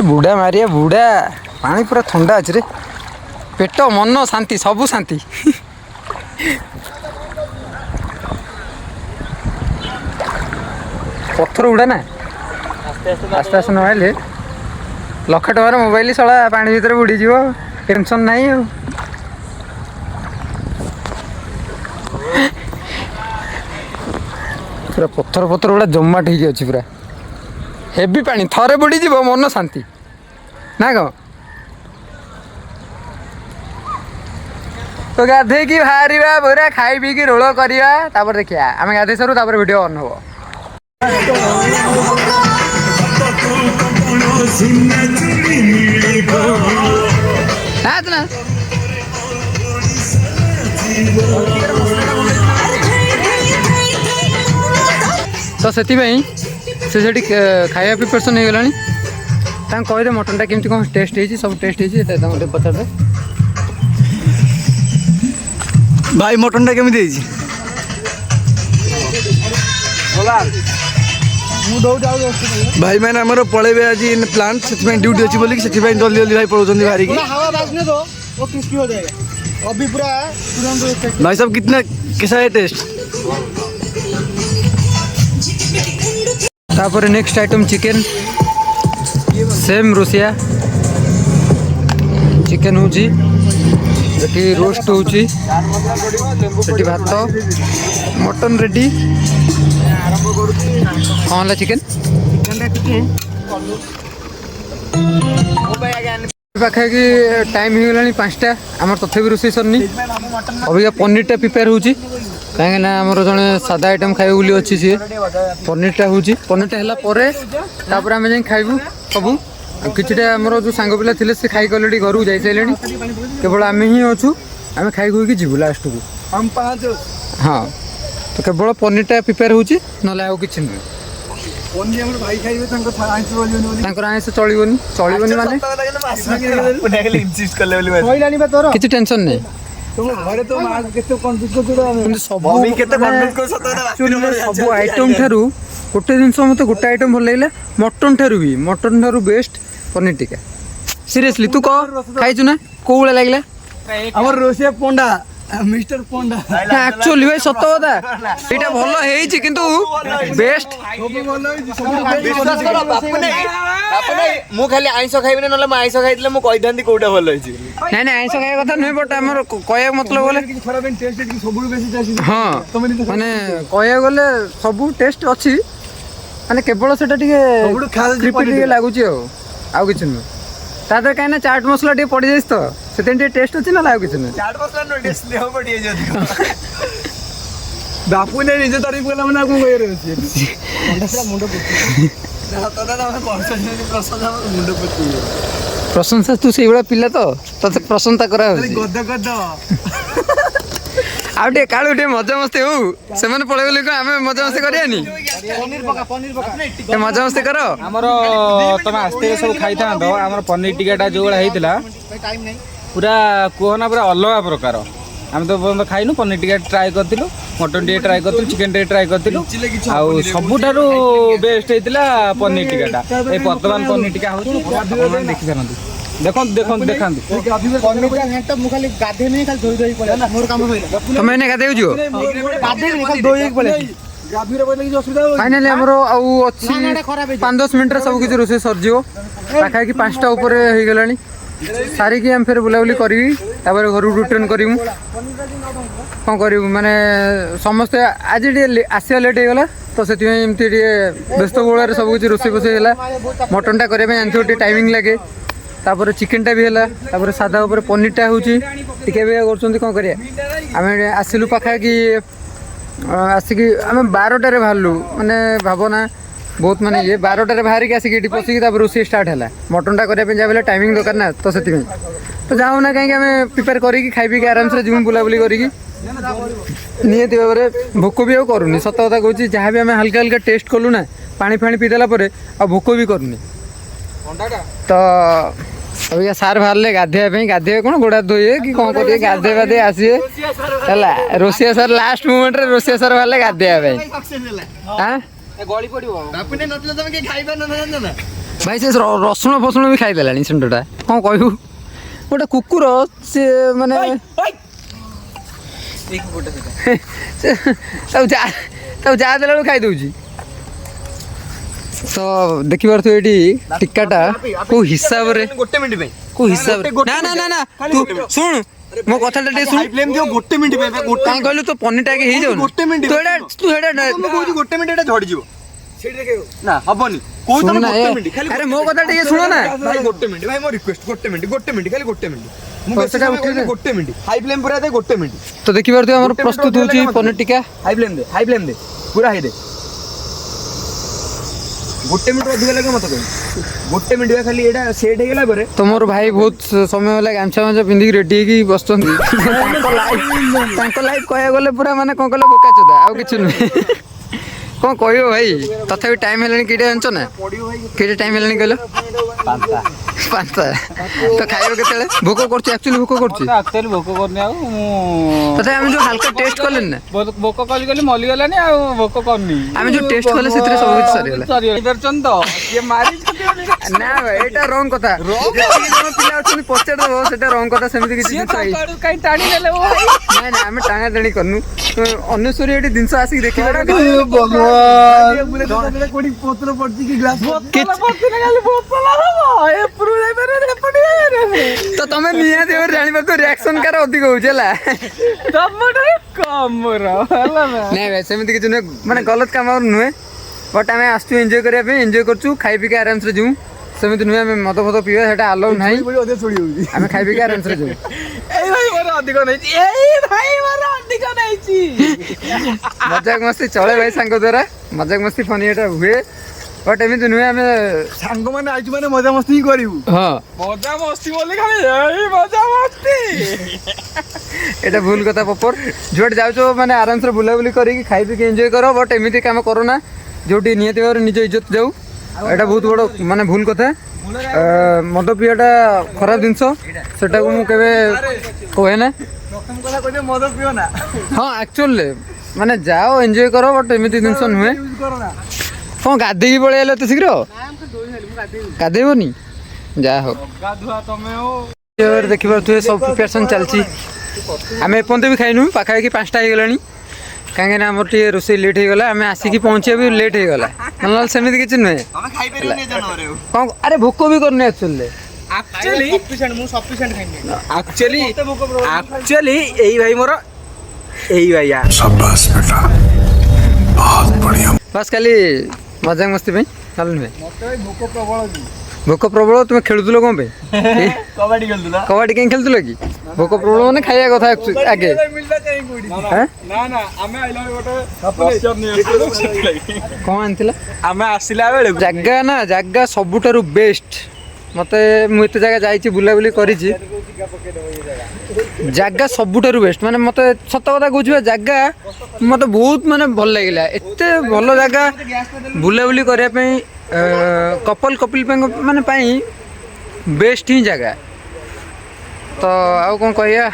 बुढ़ा मारिया बुढ़ा पानी पूरा ठंडा अच्छे रे पेट मन शांति सबू शांति पत्थर उड़ा ना आस्ते आस्ते नहले लक्ष टकर मोबाइल सला पानी भीतर बुड़ी जीव टेंशन नहीं आ पूरा पत्थर पत्थर गुड़ा जमाट हो अच्छी पूरा हेवी पानी थरे बुड़ी जीव मन शांति ना कौन तो गाधे की बाहर पूरा खाई पी रोल करवा देखिया आम गाधे सारू वीडियो ऑन हो तो से खाया प्रिपरेसन हो गला कहदे मटनटा केमती कौन टेस्ट हो सब टेस्ट हो पचार भाई मटन टा केमी भाई मैंने आमर पलैबे आज प्लांट से ड्यूटी अच्छी बोलिक से जल्दी जल्दी भाई पड़ों बाहरी भाई साहब कितना कैसा है टेस्ट तापर next item chicken same Russia chicken हो रोस्ट हो भात मटन रेडी कौन चिकेन पाखापाखि टाइम हो गला 5टा आम तथापि रोषे सरनी अभी पनीरटा प्रिपेयर हो कहीं आमर जड़े सादा आइटम खाइबे बोली अच्छी सी पनीरटा हो पनीरटा है आम जाए खाइबू सबू किछटा आमर जो सांग पिला थे से खाई अलरेडी घर जा सारे केवल आम ही अच्छू आम खाई खुई जीवु लास्ट को हाँ तो केवल पनीरटा प्रिपेयर हो कि नुह आइंस चलनी चलनी माने किसी टेंशन नहीं सब आइटम ठारू गोटे जिन मत गोटे आइटम भल लगे मटन ठारू भी मटन ठारू बेस्ट पनीर टिक्का सीरियसली तू कह खाइचु ना कौ भाया लगे आमर रोसिया पंडा मिस्टर पंडा एक्चुअली भाई सत कथा एटा भल हेइछि किंतु बेस्ट मु खाली आइंस खाइबे न मैं आइंस खाइतले मु कहि दंदी कोटा भल होइछि नहीं नहीं आइंस खाଇବା କଥା नय बट हमर कहया मतलब बोले खराब टेस्ट की सबु बेसी चासी हां माने कहया गले सब टेस्ट अछि माने केवल सेटा टिके सबु खास टिके लागुछि आउ किछ न तादर काहे चाट मसला टिके पड़ी जाइस तो सेतेन टिके टेस्ट अछि ना लाउ किछ न चाट मसला नो टेस्ट लेहो पड़ी जदी बापू ने निजे तारीफ कला मना को कहि रहै छी पूरा मुंडो पुती दादा हम प्रशंसा मुंडो पुती प्रशंसा तू से बड़ा पिला तो तते प्रशंसा करा हो गद गद आउटे काळू टे मजा मस्ती हो से माने पळे बोले को हमें मजा मस्ती करियानी पनीर पका मजा मस्ती करो हमरो तमे आस्ते सब खाइथा दो हमर पनीर टिकाटा जोड़ा हेतिला टाइम नहीं पूरा कोहना पूरा अलग प्रकार आम तो पर्यटन खाइनु पनीर टिका ट्राए करथिलु मटन टिका ट्राए करथिलु चिकन टिका ट्राए करथिलु आ सबुठारु बेस्ट हेतिला पनीर टिकाटा ए वर्तमान पनीर टिका होछि आपण देखि करंतु देखंतु देखंतु देखंतु पनीर का घंटा मु खाली गाधे नहीं खाली धोई धोई पड़े मोर काम होइला तमे ने गाधे जो गाधे नहीं खाली धोई पड़े गाधीरे पड़े कि असुविधा हो फाइनली हमरो आउ अछि 5-10 मिनिट रे सब किछ रोसे सर जिवो पाखा कि 5टा ऊपर हे गेलानी सारी की हम फिर बुलाबुली करी तापर घर रिटर्न करिमु कौन करूँ माने समस्ते आज आसिया लेट हो गला तो से व्यस्त बहुल सब कुछ रोसे फोसे है मटन टा करने जानते टाइमिंग लगे तापर चिकेनटा भी है तापर सादा उपर पनीरटा होची टिके भी करछंती कोन करिया आमे आसिलु पाखा कि आसिकी आमे 12टारे बाहरलु माने भावना बहुत माने ये 12टारे बाहर के आसिकी एटी पसिकी तापर रोसी स्टार्ट हैला मटनटा करिया पे जाबेला टाइमिंग दरकार ना तो सेति तो जाऊ ना कहीं आमे प्रिपेयर करी कि खाई पी के आराम से जिम बुला बुली करी कि नियति भाव में भोक भी करूनी सत कथा कहूँ जहाँ भी आम हल्का हल्का टेस्ट कलु ना पानी फाणी पीदेला आ भोक भी करूनी तो अभी सार बाहर गाधे गाधे कौन गोड़ा धोए कि कौन करेंगे गाधे बाधे आसीए है रोसिया सार लास्ट मोमेंट रे रोसिया सार बाहर गाधे भाई से रसुण फसुण भी खाईदेला सेंटरटा कौन कहू गोटे कुकुर सी माने जा देला खाई दूची तो देखी पार ये टिक्काटा को हिसाब रे गोटे मिनिट पे को हिसाब ना ना ना ना तू सुन मो कथाटा टे सुन ब्लेम दियो गोटे मिनिट पे काई कहलु तो पनीरटा के हे जाउ गोटे मिनिट तू हेडा मैं कहू गोटे मिनिट एटा झड़ी जीवो सेठी देखे ना हबनी कोई तो गोटे मिनिट खाली अरे मो कथा टे सुनो ना भाई गोटे मिनिट भाई मो रिक्वेस्ट गोटे मिनिट खाली गोटे मिनिट मु सेटा उठे गोटे मिनिट हाई फ्लेम पूरा दे गोटे मिनिट तो देखि पार हमर प्रस्तुत होची पनीर टिक्का हाई फ्लेम दे पूरा हाई दे गोटे मिनिट अधिक लगे मत कह गोटे मिनिट खाली एटा सेट हे गेला परे तुमर भाई बहुत समय होला गामछा मांझा पिंदी रेडी की बसतंती तांको लाइफ कहया गले पूरा माने कोन कहले बोका चोदा आ किछु नै कौन कहो भाई तथापि टाइम है कि जानच ना कि टाइम है कहल 5 तो खाइब के भोक कर एक्चुअली भोक कर भोक करनी तथा आम जो हल्का टेस्ट कले ना भोक कली कली मली गलानी आ भोक करनी आम जो टेस्ट कले से सब कुछ सरीगला तो ये मारी ना भाई एटा रॉन्ग कथा पिला अछन पछेड दबो सेटा रॉन्ग कथा सेमिति किछि कहीं टाणी नेले वो ना ना हम टाणा टाणी करनु अन्यश्वरी एटी दिन आसिक देखिबा भगवान कोडी पत्र पड़ती की ग्लास तो तमे निया देवर जानिबा को रिएक्शन कर अधिक होजेला कम नहीं वैसे सेमिति किछि नै माने गलत काम और नुहे बट आमे आस्तु एन्जॉय करिया पे एन्जॉय करछु खाई पी के आराम से जू सेमिति नुहे आमे मद फद पीवा सेटा अलाउ नाही आमे खाई पी के आराम से जू ए भाई मोर अधिक नहीं मजाक मस्ती चले भाई सांग द्वारा मजाक मस्ती फनी एटा हुए बट एमिति नुहे आमे सांग माने आइज माने मजा मस्ती करिवु हां मजा मस्ती बोले खाली ए मजा मस्ती एटा भूल कथा पपर जोट जाउछो माने आराम से बुला बुली करी खाई पी के एन्जॉय करो बट एमिति काम करो ना जोटी नियति भाव निज इज्जत जाऊ एटा बहुत बड़ माने भूल कथा मद पियाटा खराब जिनस सेटा को मु केबे कहे ना प्रथम कथा कहबे मद पियो ना हां एक्चुअली माने जाओ एन्जॉय करो बट एमिति जिनस नुहे करो ना कौन गाधे की पळे आलो तो शीघ्र गाधेबनी जा हो गाधुआ तमे हो यार देखि पारथु सब प्रिपरेशन चलची आमे एपंते भी खाइनु पाखा कि 5टा हे गलानी काहे ना हमर टी रोसे लेट हे गला आमे आसी कि पहुंचे भी लेट हे गला नल सेमिति किछ नै हमें खाई परियो नै जनो रे कौन अरे भोक भी करने एक्चुअली एक्चुअली एई भाई मोर एई भाई यार शाबाश बेटा बहुत बढ़िया बस खाली मजाक मस्ती पे चल नुहे मते भोक प्रबल जी भोक प्रबल तुम खेलुतलो कोन पे कबड्डी खेलदुला कबड्डी केन खेलुतलो कि भोक प्रबल माने खाइया कथा आगे मिलता कहीं कोडी हैं ना ना आमे आइला गोटे कोन आनतिला आमे आसिला बेले जगह ना जगह सबुठारु बेस्ट मते मु एते जगह जाईची बुला बुली करिची जगह सबुठारु बेस्ट माने मते सत कथा कहूछि जगह मते बहुत माने भल लागिला एते भल जगह बुला बुली करिया पे कपल माने पाई बेस्ट ही जगह तो आउ कौन कहिया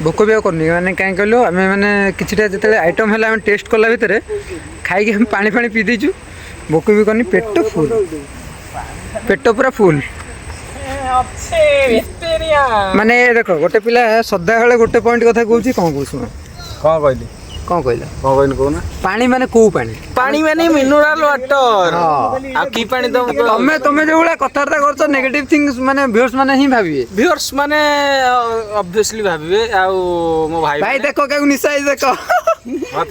भोक भी करनी माने कहीं कहलो आम मैंने किछटा जिते आइटम है टेस्ट कला भितर खाई हम पानी फानी पी देचु भोक भी करनी पेट पूरा फुल माने देख गोटे पिला सदा बेले गोटे पॉइंट कथा कहूँ कौन कहूँ शुण कौन कहली कौन कहला कौन कहली कहना पानी माने को पानी पानी माने मिनरल वाटर आ की पानी तो तमे जो भला कथार्ता करछ नेगेटिव थिंग्स माने व्यूअर्स माने ही भाबिए व्यूअर्स माने ऑब्वियसली भाबिबे आ मो भाई देखो क्या निशा ही देखो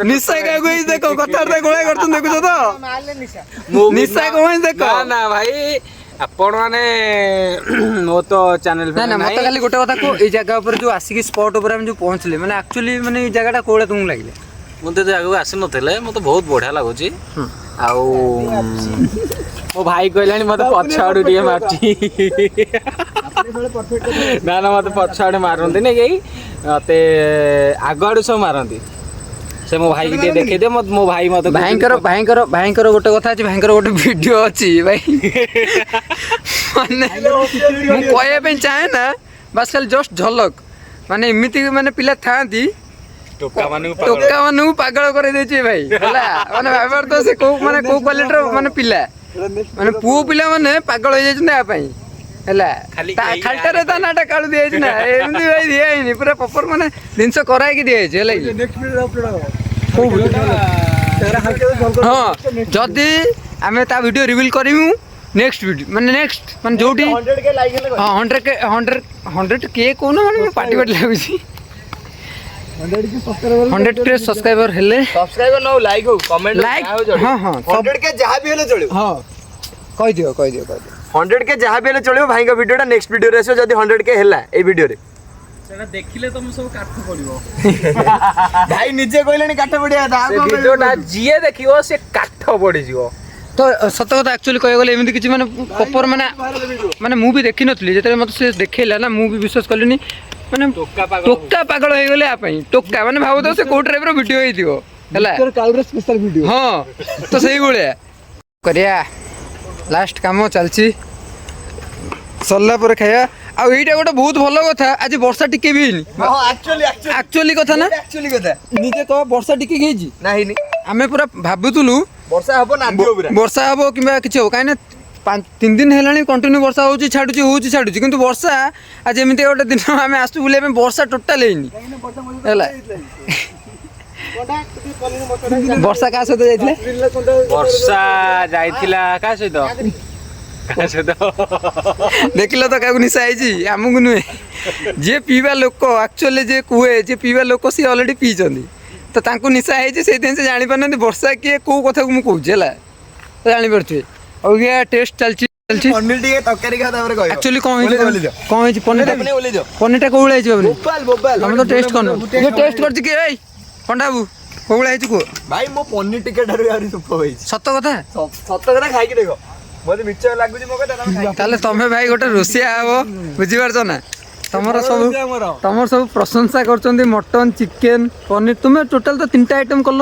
निशा क्या कोई देखो कथार्ता गोळा करछ देखो तो निशा को देखो ना भाई ଆପଣ ମାନେ ମୋ ତ ଚ୍ୟାନେଲ ନା ନା ମତେ ଖାଲି ଗୋଟେ କଥା କହ, ଏଇ ଜାଗା ଉପରେ ଯୋଉ ଆସିକି ସ୍ପଟ୍ ଉପରେ ଆମେ ଯୋଉ ପହଞ୍ଚିଲେ ମାନେ ଆକ୍ଚୁଆଲି ମାନେ ଏଇ ଜାଗାଟା କୋଉଟା ତୁମକୁ ଲାଗିଲା? ମୁଁ ତ ଜାଗାକୁ ଆସିନଥିଲେ ମତେ ବହୁତ ବଢିଆ ଲାଗୁଛି। ଆଉ ମୋ ଭାଇ କହିଲାଣି ମତେ ପଛ ଆଡୁ ଟିକେ ମାରୁଛି। ନା ନା ମତେ ପଛ ଆଡୁ ମାରନ୍ତିନି କେହି, ମତେ ଆଗ ଆଡୁ ସବୁ ମାରନ୍ତି। ସେ ମୋ ଭାଇକି ଟିକେ ଦେଖେଇଦିଅ, ମୋ ଭାଇ ମତେ ଭାଇଙ୍କର ଗୋଟେ କଥା ଅଛି, ଭାଇଙ୍କର ଗୋଟେ ଭିଡିଓ ଅଛି ଭାଇ ମାନେ ମୁଁ କହିବା ପାଇଁ ଚାହେଁ ନା, ବାସ୍ ଖାଲି ଜଷ୍ଟ ଝଲକ ମାନେ ଏମିତି ମାନେ ପିଲା ଥାଆନ୍ତି ଟୋକା ମାନଙ୍କୁ ପାଗଳ କରିଦେଇଛି ଭାଇ ହେଲା। ମାନେ ଭାବିବାର ତ ସେ କୋଉ କ୍ୱାଲିଟିର ମାନେ ପିଲା, ମାନେ ପୁଅ ପିଲା ମାନେ ପାଗଳ ହେଇଯାଇଛନ୍ତି ଆ ପାଇଁ ହେଲା। ଖାଲିଟାରେ ତା ନାଁଟା କାଳୁ ଦିଆଯାଇଛି ନା, ଏମିତି ଭାଇ ଦିଆ ହେଇନି, ପୁରା ପ୍ରପର ମାନେ ଜିନିଷ କରାଇକି ଦିଆଯାଇଛି ହେଲା କି। ହଁ ଯଦି ଆମେ ତା ଭିଡ଼ିଓ ରିଭିଲ୍ କରିବୁ ନେକ୍ସଟ ଭିଡ଼ିଓ ମାନେ ଯୋଉଠି 100K କହୁନ ମାନେ ପାଟି ଲାଗୁଛି। 100K ସବସ୍କ୍ରାଇବର ହେଲେ सब्सक्राइबर नो लाइक हो कमेंट ଲାଇକ୍ ହଁ ହଁ 100 के जहां भी हेले चलियो ହଁ କହିଦିଅ 100 के जहां भी हेले चलियो। भाई का वीडियोटा नेक्स्ट वीडियो रे आसो जदी 100 के हैला ए वीडियो रे ସେଟା ଦେଖିଲେ ତମ ସବୁ କାଠ ପଡିବ। भाई निजे कहलेनी काठ पड़िया था ସେ ଭିଡିଓଟା ଯିଏ ଦେଖିବ ସେ କାଠ ପଡିଯିବ। ତ ସତ କଥା ଆକ୍ଚୁଆଲି କହିବାକୁ ଗଲେ ଏମିତି କିଛି ମାନେ ପ୍ରପର ମାନେ ମୁଁ ବି ଦେଖିନଥିଲି, ଯେତେବେଳେ ମୋତେ ସେ ଦେଖେଇଲା ନା ମୁଁ ବି ବିଶ୍ୱାସ କଲିନି। ମାନେ ଟୋକା ପାଗଳ ହେଇଗଲେ ଆ ପାଇଁ, ଟୋକା ମାନେ ଭାବୁ ତ ସେ କୋଉ ଟାଇପ୍ର ଭିଡ଼ିଓ ହେଇଥିବ ହେଲା। ହଁ ତ ସେଇଭଳିଆ କରିବା। ଲାଷ୍ଟ କାମ ଚାଲିଛି, ସରିଲା ପରେ ଖାଇବା। ଆଉ ଏଇଟା ଗୋଟେ ବହୁତ ଭଲ କଥା, ଆଜି ବର୍ଷା ଟିକେ ବି ହେଇନି। ଆକ୍ଚୁଆଲି କଥା ନା, ନିଜେ କହ ବର୍ଷା ଟିକେ ହେଇଛି ना ही नहीं ଆମେ ପୁରା ଭାବୁଥିଲୁ वर्षा हबो ना दियो पूरा ବର୍ଷା ହବ କିମ୍ବା କିଛି ହବ, କାହିଁକି ନା 3 ଦିନ ହେଲାଣି କଣ୍ଟିନ୍ୟୁ ବର୍ଷା ହଉଛି ଛାଡୁଛି, କିନ୍ତୁ ବର୍ଷା ଆଜି ଏମିତି ଗୋଟେ ଦିନ ଆମେ ଆସୁ ବୁଲିବା ପାଇଁ ବର୍ଷା ଟୋଟାଲ ହେଇନି ହେଲା। ବର୍ଷା କାହା ସହିତ ଯାଇଥିଲେ? ବର୍ଷା ଯାଇଥିଲା କାହା ସହିତ ଦେଖିଲ ତ କାହାକୁ ନିଶା ହେଇଛି, ଆମକୁ ନୁହେଁ। ଯିଏ ପିଇବା ଲୋକ ଆକ୍ଚୁଆଲି ଯିଏ କୁହେ ଯିଏ ପିଇବା ଲୋକ ସିଏ ଅଲରେଡି ପିଇଛନ୍ତି, ତ ତାଙ୍କୁ ନିଶା ହେଇଛି, ସେଇଥିପାଇଁ ସେ ଜାଣିପାରୁନାହାନ୍ତି ବର୍ଷା କିଏ କୋଉ କଥାକୁ ମୁଁ କହୁଛି ହେଲା। ତ ଜାଣିପାରୁଥିବେ। ଆଉ ଇଏ ଟେଷ୍ଟ ଚାଲିଛି पनीर टिके तरकारी खा तापर कहयो ଆକ୍ଚୁଆଲି କଣ ହେଇଛି ପନିରଟା କୋଉ ଭଳିଆ ହେଇଛି ବାବୁନି? बोबाल ତମେ ତ ଟେଷ୍ଟ କରିନ, ଇଏ ଟେଷ୍ଟ କରିଛି କି ଏଇ ପଣ୍ଡା ବାବୁ କୋଉ ଭଳିଆ ହେଇଛି କୁହ? भाई मो पनीर टिके ठारू यारी सुप होई ସତ କଥା। सत कथा खाई के देखो मते मिच्चा लागुची मो कथा तमे खाई ତାହେଲେ ତମେ ଭାଇ ଗୋଟେ ରୋଷିଆ ହବ, ବୁଝିପାରୁଛ ନା? ତମର ସବୁ ପ୍ରଶଂସା କରୁଛନ୍ତି, ମଟନ ଚିକେନ ପନିର, ତୁମେ ଟୋଟାଲ ତ 3ଟା ଆଇଟମ କଲ,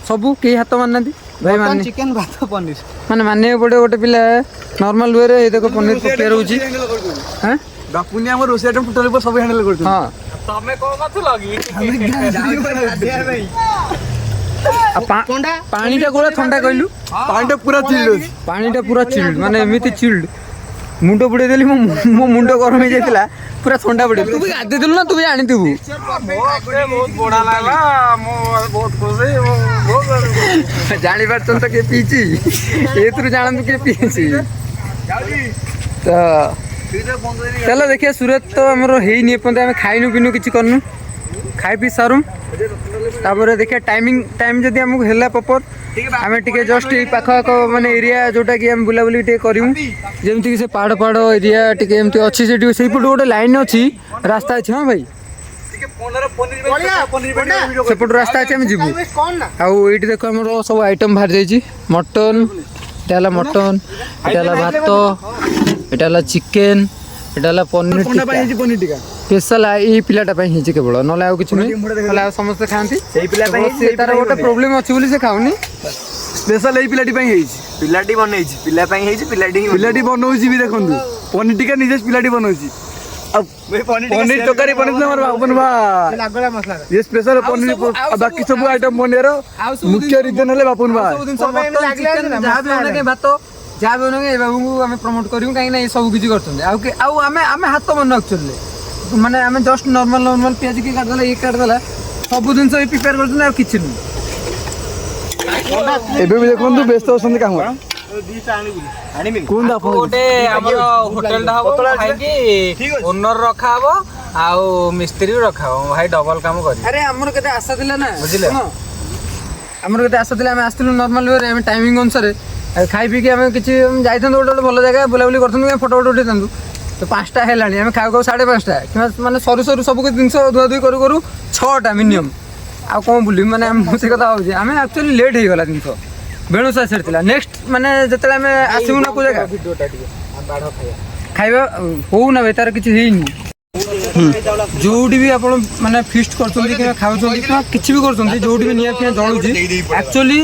ସବୁ କେହି ହାତ ମାରିନାହାନ୍ତି ଭାଇ। ମାନେ ଚିକେନ ଭାତ ପନିର ମାନେ ମାନିବାକୁ ପଡ଼ିବ ଗୋଟେ ପିଲା ନର୍ମାଲ ୱେରେ ଏଇ ଦେଖ ପନିର ପ୍ରକ୍ରିୟା ରହୁଛି। ହଁ ବାପୁନି ଆମ ରୋଷେଇ ଆଇଟମ ଟୋଟାଲି ସବୁ ହ୍ୟାଣ୍ଡେଲ କରୁଛନ୍ତି। ହଁ ତମେ କଣ କରୁଥିଲ କି? ପାଣିଟା କୋଉଟା ଥଣ୍ଡା କହିଲୁ? ପାଣିଟା ପୁରା ଚିଲ୍ଡ ଅଛି। ପାଣିଟା ପୁରା ଚିଲ୍ଡ, ମାନେ ଏମିତି ଚିଲ୍ଡ ମୁଣ୍ଡ ବୁଡେଇ ଦେଲି, ମୋ ମୁଣ୍ଡ ଗରମ ହେଇଯାଇଥିଲା, ପୁରା ଥଣ୍ଡା ପଡିବ। ତୁ ବି ଗାଧେଇଥିଲୁ ନା, ତୁ ବି ଜାଣିଥିବୁ। ବହୁତ ବଢିଆ ଲାଗିଲା, ମୁଁ ବହୁତ ଖୁସି। ଜାଣିପାରୁଛନ୍ତି ତ କିଏ ପିଇଛି, ଏଥିରୁ ଜାଣନ୍ତୁ କିଏ ପିଇଛି। ତ ଚାଲ ଦେଖିବା, ସୁରତ ତ ଆମର ହେଇନି ଏପର୍ଯ୍ୟନ୍ତ, ଆମେ ଖାଇନୁ ପିନୁ କିଛି କରିନୁ, ଖାଇ ପିଇ ସାରୁ ତାପରେ ଦେଖିବା ଟାଇମ୍ ଯଦି ଆମକୁ ହେଲା ପ୍ରପର ଆମେ ଟିକେ ଜଷ୍ଟ ଏଇ ପାଖ ମାନେ ଏରିଆ ଯୋଉଟା କି ଆମେ ବୁଲାବୁଲି ଟିକେ କରିବୁ, ଯେମିତିକି ସେ ପାହାଡ଼ ଏରିଆ ଟିକେ ଏମିତି ଅଛି, ସେଠି ସେଇପଟୁ ଗୋଟେ ଲାଇନ୍ ଅଛି, ରାସ୍ତା ଅଛି। ହଁ ଭାଇ ସେପଟୁ ରାସ୍ତା ଅଛି, ଆମେ ଯିବୁ। ଆଉ ଏଇଠି ଦେଖ ଆମର ସବୁ ଆଇଟମ୍ ବାହାରି ଯାଇଛି, ମଟନ, ଏଇଟା ହେଲା ମଟନ, ଏଇଟା ହେଲା ଭାତ, ଏଇଟା ହେଲା ଚିକେନ, ଏଇଟା ହେଲା ପନିର ଟିକା ସ୍ପେଶାଲ ଏଇ ପିଲାଟା ପାଇଁ ହେଇଛି କେବଳ, ନହେଲେ ଆଉ କିଛି ନୁହେଁ। ନହେଲେ ଆଉ ସମସ୍ତେ ଖାଆନ୍ତି, ସେଇ ପିଲା ପାଇଁ ତାର ଗୋଟେ ପ୍ରୋବ୍ଲେମ ଅଛି ବୋଲି ସେ ଖାଉନି। ସ୍ପେଶାଲ ଏଇ ପିଲାଟି ପାଇଁ ହେଇଛି, ପିଲାଟି ବନେଇଛି, ପିଲା ପାଇଁ ହେଇଛି, ପିଲାଟି ବନଉଛି ବି ଦେଖନ୍ତୁ। ପନିର ଟିକା ନିଜେ ପିଲାଟି ବନଉଛି। ଆଉ ପନିର ତରକାରୀ ବନେଇଥିଲେ ଆମର ବାବୁନ ଭାଇ, ଇଏ ସ୍ପେଶାଲ ପନିର ଆଉ ବାକି ସବୁ ଆଇଟମ ବନେଇବାର ମୁଖ୍ୟ ରିଜନ ହେଲେ ବାବୁନ ଭାଇ। ଭାତ ଯାହା ବି ହଉନା ଏ ବାବୁଙ୍କୁ ଆମେ ପ୍ରମୋଟ କରିବୁ, କାହିଁକି ନା ଏ ସବୁ କିଛି କରୁଛନ୍ତି। ଆଉ ଆମେ ହାତ ବନୁ ଆକ୍ଚୁଆଲି, ମାନେ ଆମେ ଜଷ୍ଟ ନର୍ମାଲ ପିଆଜ କି କାଟିଦେଲା ଇଏ କାଟିଦେଲା, ସବୁ ଜିନିଷ ବି ପ୍ରିପେୟାର କରୁଛନ୍ତି, ଆଉ କିଛି ନୁହେଁ। ଏବେ ବି ଦେଖନ୍ତୁ ବ୍ୟସ୍ତ ଅଛନ୍ତି କାମ। କୁହନ୍ତୁ ଆପଣ। ଗୋଟେ ଆମର ହୋଟେଲଟା ହବ, ଖାଇକି ଓନର ରଖା ହବ ଆଉ ମିସ୍ତ୍ରୀ ରଖା ହବ, ଭାଇ ଡବଲ କାମ କରିବ। ଆରେ ଆମର କେତେ ଆଶା ଥିଲା ନା, ବୁଝିଲେ? ଆମର କେତେ ଆଶା ଥିଲା, ଆମେ ଆସିଥିଲୁ ନର୍ମାଲ ୱେରେ, ଆମେ ଟାଇମିଂ ଅନୁସାରେ ଖାଇ ପିଇକି ଆମେ କିଛି ଯାଇଥାନ୍ତୁ ଗୋଟେ ଭଲ ଜାଗା ବୁଲାବୁଲି କରିଥାନ୍ତୁ ଫଟୋ ଫଟୋ ଉଠେଇଥାନ୍ତୁ ତ 5ଟା ହେଲାଣି ଆମେ ଖାଉ ଖାଉ 5:30 କିମ୍ବା ମାନେ ସରୁ ସରୁ ସବୁ କିଛି ଜିନିଷ ଧୁଆଧୁଇ କରୁ କରୁ 6ଟା ମିନିମମ୍ ଆଉ କ'ଣ ବୁଲିବି ମାନେ ମୁଁ ସେ କଥା ଭାବୁଛି ଆମେ ଆକ୍ଚୁଆଲି ଲେଟ୍ ହେଇଗଲା ଜିନିଷ ବେଣୁସ ଆସିଥିଲା ନେକ୍ସଟ ମାନେ ଯେତେବେଳେ ଆମେ ଆସିବୁ ନା କେଉଁ ଜାଗା ଖାଇବା ହଉନା ଭାଇ ତାର କିଛି ହେଇନି ଯୋଉଠି ବି ଆପଣ ମାନେ ଫିଷ୍ଟ କରୁଛନ୍ତି କିମ୍ବା ଖାଉଛନ୍ତି କିମ୍ବା କିଛି ବି କରୁଛନ୍ତି ଯୋଉଠି ବି ନିଆଁ ଫିଆଁ ଜଳୁଛି ଆକ୍ଚୁଆଲି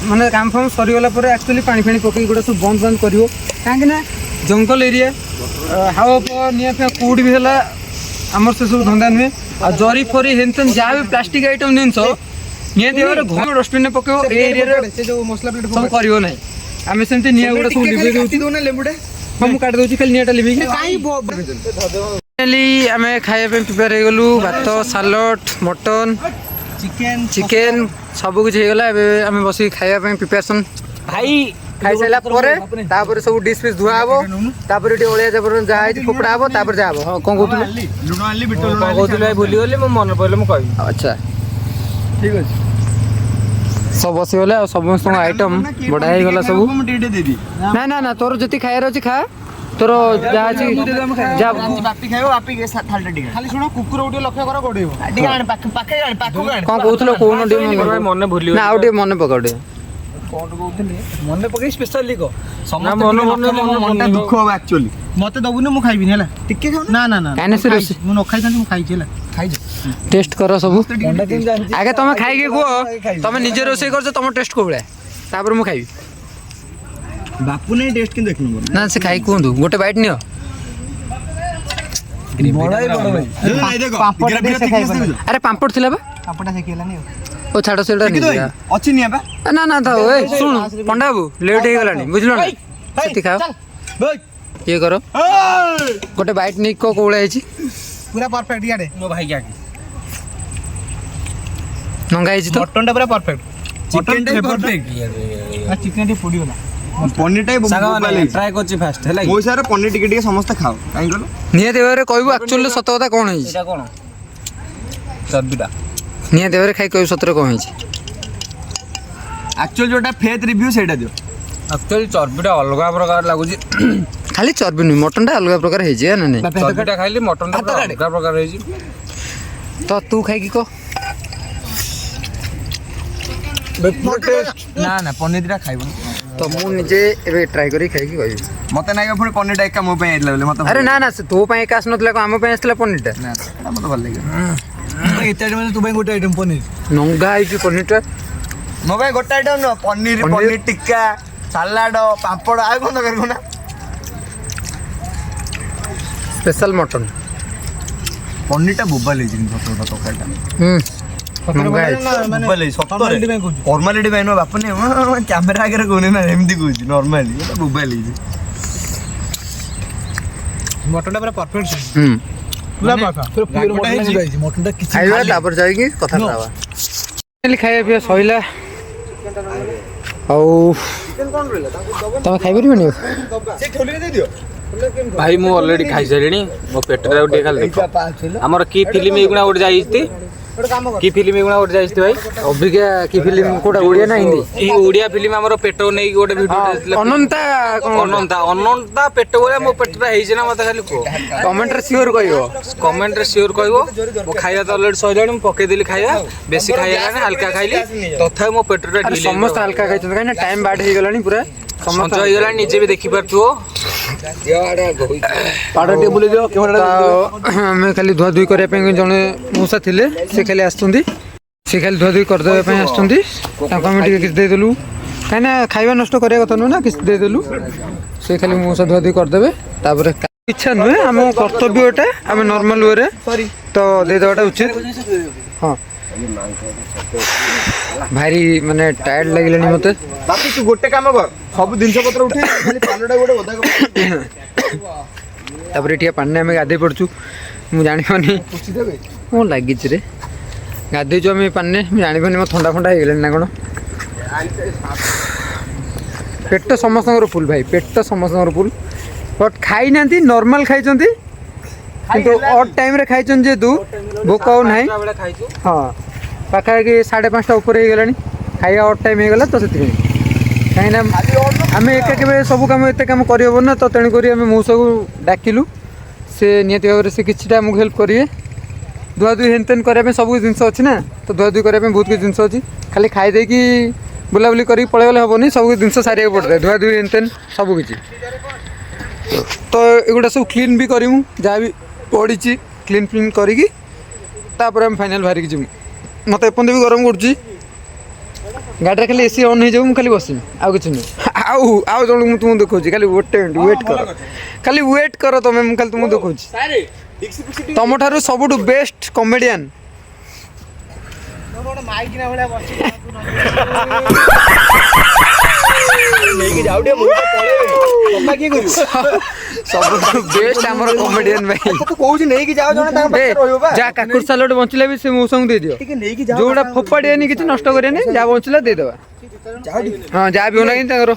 ମାନେ କାମ ଫାମ ସରିଗଲା ପରେ ଆକ୍ଚୁଆଲି ପାଣି ଫାଣି ପକେଇକି ଗୋଟେ ସବୁ ବନ୍ଦ ବନ୍ଦ କରିବ କାହିଁକି ନା ଜଙ୍ଗଲ ଏରିଆ ହାୱା ଫାୱା ନିଆଁ ଫିଆଁ କେଉଁଠି ବି ହେଲା ଆମର ସେସବୁ ଧନ୍ଦା ନୁହେଁ ଆଉ ଜରି ଫରି ହେନ୍ ତେନ୍ ଯାହା ବି ପ୍ଲାଷ୍ଟିକ୍ ଆଇଟମ୍ ଜିନିଷ ନିହାତି ଭାବରେ ଘର ଡଷ୍ଟବିନ୍ରେ ପକେଇବ ଏ ଏରିଆରେ ସବୁ କରିବ ନାହିଁ ଆମେ ସେମିତି ନିଆଁ ଗୁଡ଼ା ସବୁ ଲିଭେଇ ଦେଉଛୁ ହଁ ମୁଁ କାଟି ଦେଉଛି ଖାଲି ନିଆଁଟା ଲିଭେଇକି ଆମେ ଖାଇବା ପାଇଁ ପ୍ରିପେୟାର ହେଇଗଲୁ ଭାତ ସାଲଡ଼ ମଟନ୍ ଚିକେନ୍ ସବୁ କିଛି ହେଇଗଲା ଏବେ ଆମେ ବସିକି ଖାଇବା ପାଇଁ ପ୍ରିପାରେସନ୍ ଭାଇ ଖାଇସାରିଲା ପରେ ତାପରେ ସବୁ ଡିସ୍ ଫିସ୍ ଧୁଆ ହବ ତାପରେ ଟିକେ ଅଳିଆ ଯାବର ଯାହା ହେଇଛି ଫୋପଡ଼ା ହବ ତାପରେ ଯାହା ହବ ହଁ କ'ଣ କହୁଥିଲୁ କ'ଣ କହୁଥିଲି ଭାଇ ଭୁଲିଗଲି ମୁଁ ମନେ ପଡ଼ିଲେ ମୁଁ କହିବି ଆଚ୍ଛା ଠିକ୍ ଅଛି ସବୁ ବସିଗଲେ ଆଉ ସମସ୍ତଙ୍କ ଆଇଟମ୍ ବଢ଼ା ହେଇଗଲା ସବୁ ନା ନା ନା ତୋର ଯେତିକି ଖାଇବାର ଅଛି ଖା ତୋର ଯାହା ଅଛି ଖାଲି ଶୁଣ କୁକୁର ଟିକେ ଲକ୍ଷ୍ୟ କର ଗୋଡେଇବ କ'ଣ କହୁଥିଲ କହୁନ ଟିକେ ମନେ ଭୁଲି ନା ଆଉ ଟିକେ ମନେ ପକାଉ ଟିକେ ମନେ ପକେଇ ସ୍ପେଶାଲି କହ ମନେ ଦୁଃଖ ହବ ଆକ୍ଚୁଆଲି ମତେ ଦବୁନି ମୁଁ ଖାଇବିନି ହେଲା ଟିକେ ନା ନା ନା କାହିଁକି ସେ ରୋଷେଇ ମୁଁ ନ ଖାଇଥାନ୍ତି ମୁଁ ଖାଇଛି ହେଲା ଖାଇଛି ଟେଷ୍ଟ କର ସବୁ ଆଗେ ତମେ ଖାଇକି କୁହ ତମେ ନିଜେ ରୋଷେଇ କରୁଛ ତମ ଟେଷ୍ଟ କୋଉ ଭଳିଆ ତାପରେ ମୁଁ ଖାଇବି ବାପୁ ନେଇ ଟେଷ୍ଟ କିନ୍ତୁ ଦେଖିନୁ ନା ସେ ଖାଇ କୁହନ୍ତୁ ଗୋଟେ ବାଇଟ୍ ନିଅ ଆରେ ପାମ୍ପଡ଼ ଥିଲା ବା ପାମ୍ପଡ଼ଟା ସେକିଗଲାନି ଆଉ ଓ ଛାଡ଼ ସେଇଟା ଅଛି ନିଆ ବା ନା ନା ଥାଉ ଏ ଶୁଣ ପଣ୍ଡା ବାବୁ ଲେଟ୍ ହେଇଗଲାଣି ବୁଝିଲ ନା ସେଠି ଖାଅ ଇଏ କର ଗୋଟେ ବାଇଟ୍ ନେଇକି କୋଉ ଭଳିଆ ହେଇଛି ପୁରା ପରଫେକ୍ଟ ଇଆଡେ ମୋ ଭାଇ ଆগে ନଙ୍ଗା ହେଇଛି ତ ମଟନଟା ପୁରା ପରଫେକ୍ଟ ଚିକେନଟା ପରଫେକ୍ଟ ଚିକେନ ଟିକେ ପୋଡ଼ିଗଲା ପନିରଟା ଟ୍ରାଏ କରୁଛି ଫାଷ୍ଟ ହେଲା ମୋ ହିସାବରେ ପନିର ଟିକେ ଟିକେ ସମସ୍ତେ ଖାଅ କାହିଁକି କହିଲ ନିହାତି ଭାବରେ କହିବୁ ଆକ୍ଚୁଆଲି ସତ କଥା କ'ଣ ହେଇଛି ଏଇଟା କ'ଣ ଚର୍ବିଟା ନିହାତି ଭାବରେ ଖାଇ କହିବୁ ସତରେ କ'ଣ ହେଇଛି ଆକ୍ଚୁଆଲି ଯୋଉଟା ଫେକ୍ ରିଭ୍ୟୁ ସେଇଟା ଦିଅ ଆକ୍ଚୁଆଲି ଚର୍ବିଟା ଅଲଗା ପ୍ରକାର ଲାଗୁଛି ଖାଲି ଚର୍ବି ନୁହେଁ ମଟନଟା ଅଲଗା ପ୍ରକାର ହେଇଛି ନା ନାଇଁ ଚର୍ବିଟା ଖାଇଲି ମଟନଟା ଅଲଗା ପ୍ରକାର ହେଇଛି ତ ତୁ ଖାଇକି କହ ନା ନା ପନିର ଦିଟା ଖାଇବନି ତ ମୁଁ ନିଜେ ଏବେ ଟ୍ରାଏ କରିକି ଖାଇକି କହିବି ମତେ ନାଇଁ ପୁଣି ପନିରଟା ଏକା ମୋ ପାଇଁ ଆଇଥିଲା ବୋଲି ମତେ ଆରେ ନା ନା ସେ ତୋ ପାଇଁ ଏକା ଆସିନଥିଲା କ'ଣ ଆମ ପାଇଁ ଆସିଥିଲା ପନିରଟା ନା ମତେ ଭଲ ଲାଗିବ ଏତେ ଆଇଟମ୍ ତୋ ପାଇଁ ଗୋଟେ ଆଇଟମ୍ ପନିର ନଙ୍ଗା ହେଇଛି ପନିରଟା ମୋ ପାଇଁ ଗୋଟେ ଆଇଟମ୍ ନୁହଁ ପନିର ଟିକ୍କା ସାଲାଡ ପାମ୍ପଡ଼ ଆଉ କ'ଣ ଦରକାର ନା ସ୍ପେଶାଲ ମଟନ ପନିରଟା ବୋବାଲ ହେଇଛି କିନ୍ତୁ ସତ କଥା ତରକାରୀଟା ନଙ୍ଗା ହେଇଛି ଫର୍ମାଲିଟି ପାଇଁ ନୁହଁ ବାପୁ ନେ କ୍ୟାମେରା ଆଗରେ କହୁନି ନା ଏମିତି କହୁଛି ନର୍ମାଲି ଏଟା ବୋବାଲ ହେଇଛି ମଟନଟା ପୁରା ପରଫେକ୍ଟ ଖାଇବା ତାପରେ ଯାଇକି କଥାବାର୍ତ୍ତା ହେବା ଖାଇବା ପିଇବା ସଇଲା ଆଉ ତମେ ଖାଇପାରିବନି ଭାଇ ମୁଁ ଅଲରେଡି ଖାଇସାରିଣି ମୋ ପେଟରେ ଆଉ ଟିକେ ଖାଲି ଦେଖ ଆମର କି ଫିଲ୍ମ ଏଇଗୁଣା ଗୋଟେ ଯାଇଛି କି ଫିଲ୍ମ ଏଗୁଣା ଗୋଟେ ଯାଇଛି ଭାଇ ଅବିକା କି ଫିଲ୍ମ କୋଉଟା ଓଡ଼ିଆ ନା ହିନ୍ଦୀ ଏଇ ଓଡ଼ିଆ ଫିଲ୍ମ ଆମର ପେଟ ନେଇକି ଗୋଟେ ଭିଡ଼ିଓ ଦେଇଥିଲା ଅନନ୍ତା ଅନନ୍ତା ପେଟ ଭଳିଆ ମୋ ପେଟଟା ହେଇଛି ନା ମତେ ଖାଲି କୁହ କମେଣ୍ଟରେ ସିଓର କହିବ କମେଣ୍ଟରେ ସିଓର କହିବ ମୋ ଖାଇବା ତ ଅଲରେଡି ସରିଲାଣି ମୁଁ ପକେଇଦେଲି ଖାଇବା ବେଶୀ ଖାଇଲାନି ହାଲକା ଖାଇଲି ତଥାପି ମୋ ପେଟଟା ସମସ୍ତେ ହାଲକା ଖାଇଛନ୍ତି କାହିଁକି ନା ଟାଇମ୍ ବାଟ ହେଇଗଲାଣି ପୁରା ସମସ୍ତ ହେଇଗଲାଣି ନିଜେ ବି ଦେଖିପାରୁଥିବ ଆମେ ଖାଲି ଧୁଆଧୁଇ କରିବା ପାଇଁ ଜଣେ ମଉସା ଥିଲେ ସେ ଖାଲି ଆସୁଛନ୍ତି ସେ ଖାଲି ଧୁଆଧୁଇ କରିଦେବା ପାଇଁ ଆସୁଛନ୍ତି ତାଙ୍କୁ ଆମେ ଟିକେ କିଛି ଦେଇଦେଲୁ କାହିଁକିନା ଖାଇବା ନଷ୍ଟ କରିବା କଥା ନୁହେଁ ନା କିଛି ଦେଇଦେଲୁ ସେ ଖାଲି ମଉସା ଧୁଆଧୁଇ କରିଦେବେ ତାପରେ ଇଚ୍ଛା ନୁହେଁ ଆମ କର୍ତ୍ତବ୍ୟ ଏଟା ଆମେ ନର୍ମାଲ ୱେରେ ତ ଦେଇଦେବାଟା ଉଚିତ ହଁ ଭାରି ମାନେ ଟାୟାର୍ଡ ଲାଗିଲାଣି ମତେ ବାପି ତୁ ଗୋଟେ କାମ କର ସବୁ ଜିନିଷ ପତ୍ର ଉଠେଇ ଖାଲି ପାଲଟା ଗୋଟେ ଓଦା କର ତାପରେ ଟିକେ ପାଣିରେ ଆମେ ଗାଧେଇ ପଡ଼ୁଛୁ ମୁଁ ଜାଣିପାରୁନି କ'ଣ ଲାଗିଛି ରେ ଗାଧେଇଛୁ ଆମେ ପାଣିରେ ମୁଁ ଜାଣିପାରୁନି ମୋ ଥଣ୍ଡା ଫଣ୍ଡା ହେଇଗଲାଣି ନା କ'ଣ ପେଟ ସମସ୍ତଙ୍କର ଫୁଲ୍ ଭାଇ ପେଟ ସମସ୍ତଙ୍କର ଫୁଲ୍ ବଟ୍ ଖାଇନାହାନ୍ତି ନର୍ମାଲ ଖାଇଛନ୍ତି କିନ୍ତୁ ଅଡ୍ ଟାଇମ୍ରେ ଖାଇଛନ୍ତି ଯେହେତୁ ଭୋକ ଆଉ ନାହିଁ ହଁ ପାଖାପାଖି 5:30 ଉପରେ ହେଇଗଲାଣି ଖାଇବା ଅଡ୍ ଟାଇମ୍ ହେଇଗଲା ତ ସେଥିପାଇଁ କାହିଁକିନା ଆମେ ଏକା କେବେ ସବୁ କାମ ଏତେ କାମ କରିହେବ ନା, ତ ତେଣୁକରି ଆମେ ମଉସାକୁ ଡାକିଲୁ। ସେ ନିହାତି ଭାବରେ ସେ କିଛିଟା ଆମକୁ ହେଲ୍ପ କରିବେ। ଧୁଆଧୁଇ ହେନତେନ୍ କରିବା ପାଇଁ ସବୁ ଜିନିଷ ଅଛି ନା, ତ ଧୁଆଧୁଇ କରିବା ପାଇଁ ବହୁତ କିଛି ଜିନିଷ ଅଛି। ଖାଲି ଖାଇ ଦେଇକି ବୁଲାବୁଲି କରିକି ପଳେଇଗଲେ ହେବନି, ସବୁ ଜିନିଷ ସାରିବାକୁ ପଡ଼ିଥାଏ, ଧୁଆଧୁଇ ହେନତେନ୍ ସବୁକିଛି। ତ ଏଗୁଡ଼ା ସବୁ କ୍ଲିନ୍ ବି କରିମୁ, ଯାହା ବି ପଡ଼ିଛି କ୍ଲିନ୍ ଫ୍ଲିନ୍ କରିକି ତାପରେ ଆମେ ଫାଇନାଲ୍ ବାହାରିକି ଯିବୁ। ମୋତେ ଏପର୍ଯ୍ୟନ୍ତ ବି ଗରମ କରୁଛି, ଗାଡ଼ିରେ ଖାଲି ଏସି ଅନ୍ ହେଇଯାଉ, ମୁଁ ଖାଲି ବସିବି, ଆଉ କିଛି ନୁହେଁ। ଆଉ ଜଣକୁ ମୁଁ ତୁମକୁ ଦେଖାଉଛି, ଖାଲି ୱେଟ୍ କର, ଖାଲି ୱେଟ୍ କର ତମେ, ମୁଁ ଖାଲି ତୁମକୁ ଦେଖାଉଛି। ତମଠାରୁ ସବୁଠୁ ବେଷ୍ଟ କମେଡ଼ିଆନ୍ ସବୁଠୁ ବେଷ୍ଟ ଆମର କମେଡ଼ିଆନ୍ ଭାଇ। ଯାହା କାକୁର ସାଲଡ଼ ବଞ୍ଚିଲା ବି ସେ ମଉସାଙ୍କୁ ଦେଇଦିଅ, ଯୋଉଟା ଫୋପାଡ଼ିଆନି କିଛି ନଷ୍ଟ କରିବାନି, ଯାହା ବଞ୍ଚିଲା ଦେଇଦେବା। ହଁ ଯାହା ବି ହଉନା କିନ୍ତୁ ତାଙ୍କର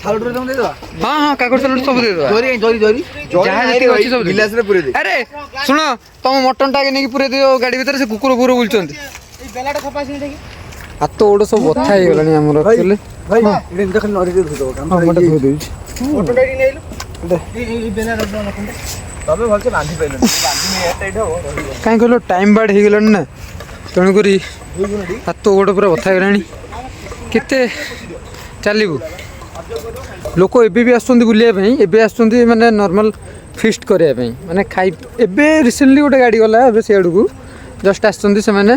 ହଁ ହଁ କାକୁର ସାଲଡ଼ ସବୁ ଦେଇଦେବା, ଯାହା ଯେତିକି ଅଛି ସବୁ। ଆରେ ଶୁଣ, ତମ ମଟନଟା ଆଗେ ନେଇକି ପୁରେଇ ଦିଅ ଗାଡ଼ି ଭିତରେ, ସେ କୁକୁର ଫୁକୁର ବୁଲୁଛନ୍ତି। ହାତ ଗୋଡ଼ ସବୁ ବଥା ହେଇଗଲାଣି ଆମର ଆକ୍ଚୁଆଲି। କାହିଁ କହିଲ ଟାଇମ୍ ବାର୍ଡ଼ ହେଇଗଲାଣି ନା, ତେଣୁକରି ହାତ ଗୋଡ଼ ପୁରା ବଥା ହେଇଗଲାଣି। କେତେ ଚାଲିବୁ? ଲୋକ ଏବେ ବି ଆସୁଛନ୍ତି ବୁଲିବା ପାଇଁ, ଏବେ ଆସୁଛନ୍ତି ମାନେ ନର୍ମାଲ ଫିଷ୍ଟ କରିବା ପାଇଁ, ମାନେ ଖାଇ। ଏବେ ରିସେଣ୍ଟଲି ଗୋଟେ ଗାଡ଼ି ଗଲା ଏବେ ସିଆଡ଼କୁ ଜଷ୍ଟ ଆସୁଛନ୍ତି ସେମାନେ,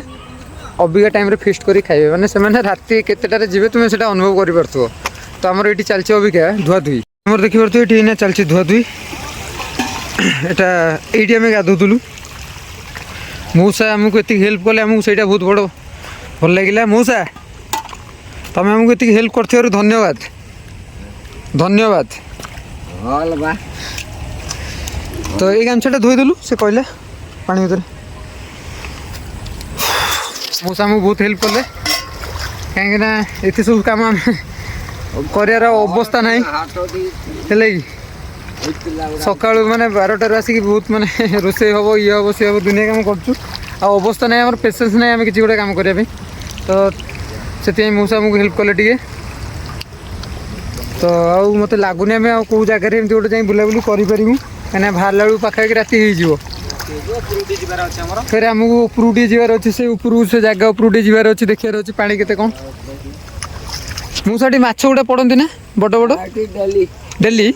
ଅବିକା ଟାଇମ୍ରେ ଫିଷ୍ଟ କରି ଖାଇବେ, ମାନେ ସେମାନେ ରାତି କେତେଟାରେ ଯିବେ ତୁମେ ସେଇଟା ଅନୁଭବ କରିପାରୁଥିବ। ତ ଆମର ଏଇଠି ଚାଲିଛି ଅବିକା ଧୁଆଧୁଇ, ଆମର ଦେଖିପାରୁଥିବ ଏଠି ଏଇନା ଚାଲିଛି ଧୁଆଧୁଇ। ଏଇଟା ଏଇଠି ଆମେ ଗାଧୋଉଥିଲୁ, ମଉସା ଆମକୁ ଏତିକି ହେଲ୍ପ କଲେ, ଆମକୁ ସେଇଟା ବହୁତ ବଡ଼ ଭଲ ଲାଗିଲା। ମଉସା ତମେ ଆମକୁ ଏତିକି ହେଲ୍ପ କରିଥିବାରୁ ଧନ୍ୟବାଦ, ଧନ୍ୟବାଦ। ତ ଏଇ ଗାମୁଛାଟା ଧୋଇଦେଲୁ, ସେ କହିଲା ପାଣି ଭିତରେ। ମଉସା ଆମକୁ ବହୁତ ହେଲ୍ପ କଲେ, କାହିଁକିନା ଏତେ ସବୁ କାମ ଆମେ କରିବାର ଅବସ୍ଥା ନାହିଁ, ହେଲେ କି ସକାଳୁ ମାନେ 12ଟାରୁ ଆସିକି ବହୁତ ମାନେ ରୋଷେଇ ହେବ, ଇଏ ହେବ, ସିଏ ହେବ, ଦୁନିଆ କାମ କରୁଛୁ, ଆଉ ଅବସ୍ଥା ନାହିଁ, ଆମର ପେସେନ୍ସ ନାହିଁ ଆମେ କିଛି ଗୋଟେ କାମ କରିବା ପାଇଁ। ତ ସେଥିପାଇଁ ମଉସା ଆମକୁ ହେଲ୍ପ କଲେ ଟିକେ। ତ ଆଉ ମୋତେ ଲାଗୁନି ଆମେ ଆଉ କେଉଁ ଜାଗାରେ ଏମିତି ଗୋଟେ ଯାଇ ବୁଲାବୁଲି କରିପାରିବୁ, କାହିଁକିନା ବାହାରିଲା ବେଳକୁ ପାଖାପାଖି ରାତି ହେଇଯିବ। ଫେରେ ଆମକୁ ଉପରକୁ ଟିକେ ଯିବାର ଅଛି, ସେ ଉପରକୁ ସେ ଜାଗା ଉପରକୁ ଟିକେ ଯିବାର ଅଛି, ଦେଖିବାର ଅଛି ପାଣି କେତେ କ'ଣ। ମୁଁ ସେଠି ମାଛ ଗୁଡ଼ା ପଡ଼ନ୍ତି ନା ବଡ଼ ବଡ଼ ଡେଲି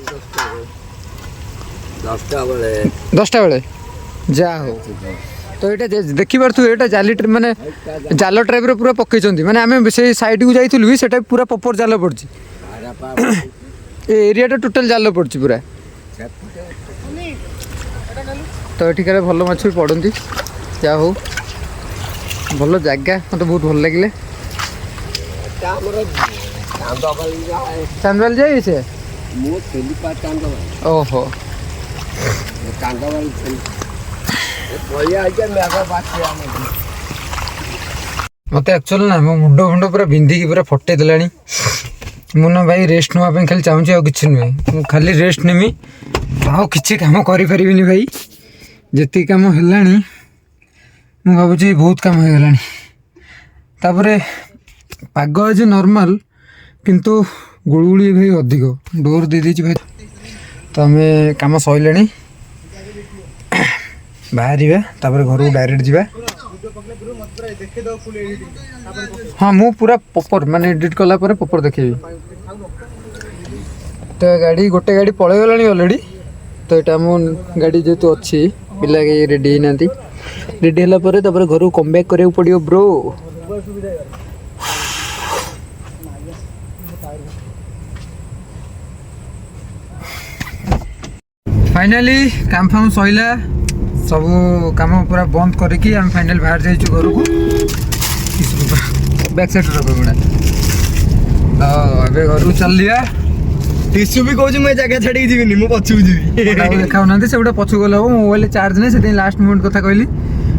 10ଟା ବେଳେ ଯାହା ହଉ। ତ ଏଇଟା ଦେଖିପାରୁଥିବେ, ଏଇଟା ଜାଲି ମାନେ ଜାଲ ଟାଇପ୍ର ପୁରା ପକେଇଛନ୍ତି, ମାନେ ଆମେ ସେଇ ସାଇଡ଼କୁ ଯାଇଥିଲୁ ବି ସେଟା ପୁରା ପ୍ରପର ଜାଲ ପଡ଼ିଛି, ଏ ଏରିଆଟା ଟୋଟାଲ ଜାଲ ପଡ଼ିଛି ପୁରା। ତ ଏଠିକାର ଭଲ ମାଛ ବି ପଡ଼ନ୍ତି, ଯାହା ହଉ ଭଲ ଜାଗା, ମୋତେ ବହୁତ ଭଲ ଲାଗିଲା। ଚାନ୍ଦବାଲି ଯାଇ ସେ ଓହୋ ମୋତେ ଆକ୍ଚୁଆଲି ନା ମୋ ମୁଣ୍ଡ ଫୁଣ୍ଡ ପୁରା ବିନ୍ଧିକି ପୁରା ଫଟେଇ ଦେଲାଣି। ମୁଁ ନା ଭାଇ ରେଷ୍ଟ ନେବା ପାଇଁ ଖାଲି ଚାହୁଁଛି, ଆଉ କିଛି ନୁହେଁ। ମୁଁ ଖାଲି ରେଷ୍ଟ ନେମି, ଆଉ କିଛି କାମ କରିପାରିବିନି ଭାଇ। ଯେତିକି କାମ ହେଲାଣି ମୁଁ ଭାବୁଛି ବହୁତ କାମ ହେଇଗଲାଣି। ତାପରେ ପାଗ ଆଜି ନର୍ମାଲ, କିନ୍ତୁ ଗୁଳୁଗୁଳି ଭାଇ ଅଧିକ, ଡୋର ଦେଇଦେଇଛି ଭାଇ। ତ ଆମେ କାମ ସରିଲାଣି, ବାହାରିବା, ତାପରେ ଘରକୁ ଡାଇରେକ୍ଟ ଯିବା। ହଁ ମୁଁ ପୁରା ପ୍ରପର ମାନେ ଏଡ଼ିଟ୍ କଲା ପରେ ପ୍ରପର ଦେଖେଇବି। ତ ଗାଡ଼ି ଗୋଟେ ଗାଡ଼ି ପଳେଇଗଲାଣି ଅଲରେଡ଼ି, ତ ଏଇଟା ଆମ ଗାଡ଼ି ଯେହେତୁ ଅଛି, ପିଲା କେହି ରେଡ଼ି ହେଇନାହାନ୍ତି। ରେଡ଼ି ହେଲା ପରେ ତାପରେ ଘରକୁ କମ୍ ବ୍ୟାକ୍ କରିବାକୁ ପଡ଼ିବ ବ୍ରୋ। फाइनाली काम फाम सैला, ସବୁ କାମ ପୁରା ବନ୍ଦ କରିକି ଆମେ ଫାଇନାଲ୍ ବାହାରି ଯାଇଛୁ ଘରକୁ। ବ୍ୟାକ୍ ସାଇଡ଼୍ ରଖ ଗୁଡ଼ା। ତ ଏବେ ଘରକୁ ଚାଲିବା। ଟିସୁ ବି କହୁଛି ମୁଁ ଏ ଜାଗା ଛାଡ଼ିକି ଯିବିନି, ମୁଁ ପଛକୁ ଯିବି। ଦେଖାଉନାହାନ୍ତି, ସେ ଗୋଟେ ପଛକୁ ଗଲେ ହେବ। ମୋବାଇଲରେ ଚାର୍ଜ ନାହିଁ, ସେଥିପାଇଁ ଲାଷ୍ଟ ମୋମେଣ୍ଟ କଥା କହିଲି।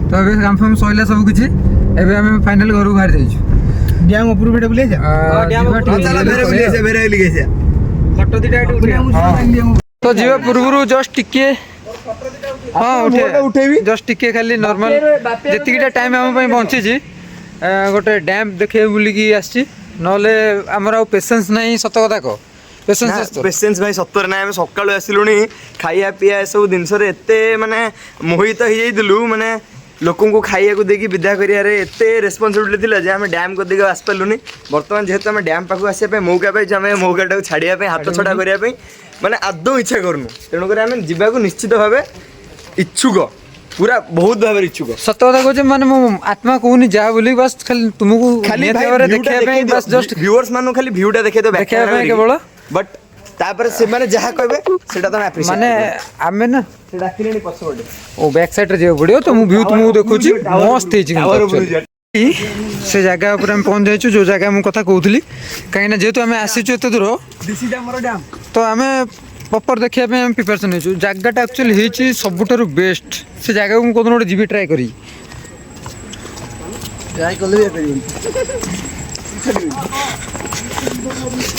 ତ ଏବେ କାମ ଫାମ ସଇଲା ସବୁ କିଛି, ଏବେ ଆମେ ଫାଇନାଲ୍ ଘରକୁ ବାହାରି ଯାଇଛୁ। ଡ୍ୟାମ୍ ଉପରକୁ ଗୋଟେ ବୁଲି ଆସିବା, ତ ଯିବା ପୂର୍ବରୁ ଜଷ୍ଟ ଟିକେ ଉଠେଇବି, ଜଷ୍ଟ ଟିକେ ଖାଲି ନର୍ମାଲ ଯେତିକିଟା ଟାଇମ୍ ଆମ ପାଇଁ ବଞ୍ଚିଛି ଗୋଟେ ଡ୍ୟାମ୍ ଦେଖିବାକୁ ବୁଲିକି ଆସିଛି। ନହେଲେ ଆମର ଆଉ ପେସେନ୍ସ ନାହିଁ, ସତ କଥା କହ। पेसेंस भाई सतर ना आम सकालू आसिलुणी खाइया पिया सब जिनस एत माने मोहित हो जाइलु माने लोक खाइया देकी विदा करियारे एते रेस्पॉन्सिबिलिटी थिला जे आम डैम को देके आस पालुनी बर्तमान जेहेतु आम डैम पाखु आसिया मौका पाई आम मौकाटा छाड़िया हाथ छड़ा करने माने आदौ इच्छा करूँ तेणुक आम जावाक निश्चित भाव इच्छुक पूरा बहुत भाव इच्छुक सत कथा कहूँ माने मो आत्मा कहूनी जा बोली बस खाली तुमको खाली देखा बस जस्ट व्यूअर्स मानु खाली व्यूटा देखे तो देखा केवल बट तापर से माने जहा कहबे सेटा तो एप्रिशिएट माने आमे ना से डाकिलेनी पछबडे ओ बैक साइड रे जे पड़ियो तो मु व्यू तुमको देखुची मस्त हेची से जगह ऊपर हम पहुंच जाइछु जो जगह मु कथा कहउथली काहे ना जेतु हमें आसीछु एते दूर दिस इज हमर डैम तो हमें प्रॉपर देखिया पे हम प्रिपरेशन हेछु जगहटा एक्चुअली हेची सबुठारु बेस्ट से जगह को कोन गोटे जीबी ट्राई करी ट्राई करले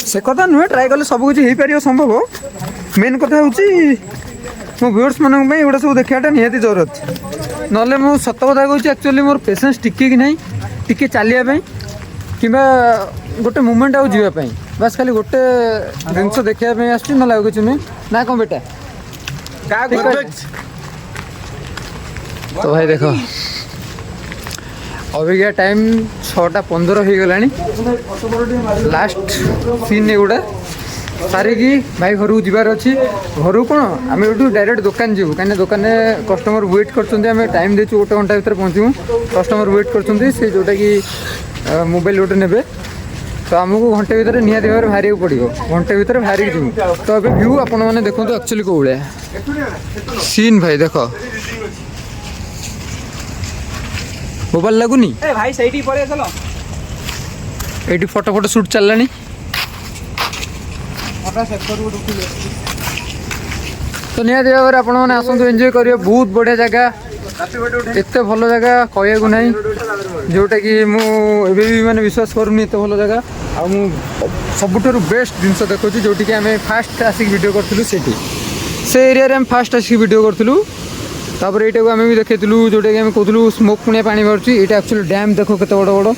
से कथा नुहे ट्राई कले सब किछि हेई परियो संभव मेन कथा होची मो व्यूअर्स मानक में एगुड़ा सब देखाटा निहाती जरूरत नले मो सत कथा कहूँ एक्चुअली मोर पेसेंस टिके कि नहीं टिके चलिया किंबा गोटे मुवमेंट आउ जीवाई बस खाली गोटे जिनस देखा आसुँ ना किसी नुहे ना कौन बेटा तो भाई देख अबिका टाइम 6:15 हो गला लास्ट सीन एगुड़ा सारिकी भाई घर को जीवार अच्छी घर को कौन आम ये डायरेक्ट दुकान जीवु कहीं दुकान में कस्टमर वेट कर टाइम देचु गोटे घंटा भर पहुँचू कस्टमर वेट कर जोटा कि मोबाइल गोटे ने तो आमको घंटे भितर निहाती भाव बाहर पड़ो घंटे भितर बाहर जीवु तो ये व्यू आपण मैंने देखो एक्चुअली कौ भाया सीन भाई देख मोबाइल लगुनि भाई सही पड़े चलो ये फोटो फोटो शूट चलला तो निहाती भाव में आपण मैंने आसतु एंजॉय करिए बहुत बढ़िया जगह एत भल जगह कहू ना जोटा कि मुझे भी मैंने विश्वास करूनी एत भल जगह आ सबुठारु बेस्ट जिनस देखो जोटि कि आम फास्ट आसिक वीडियो करूँ से एरिया रे फास्ट आसिक वीडियो करूँ तापर ये आम भी देखु जोटा कि कहूँ स्मोक पुणिया पानी बाहर यहाँ एक्चुअली डैम देखो केते बड़ बड़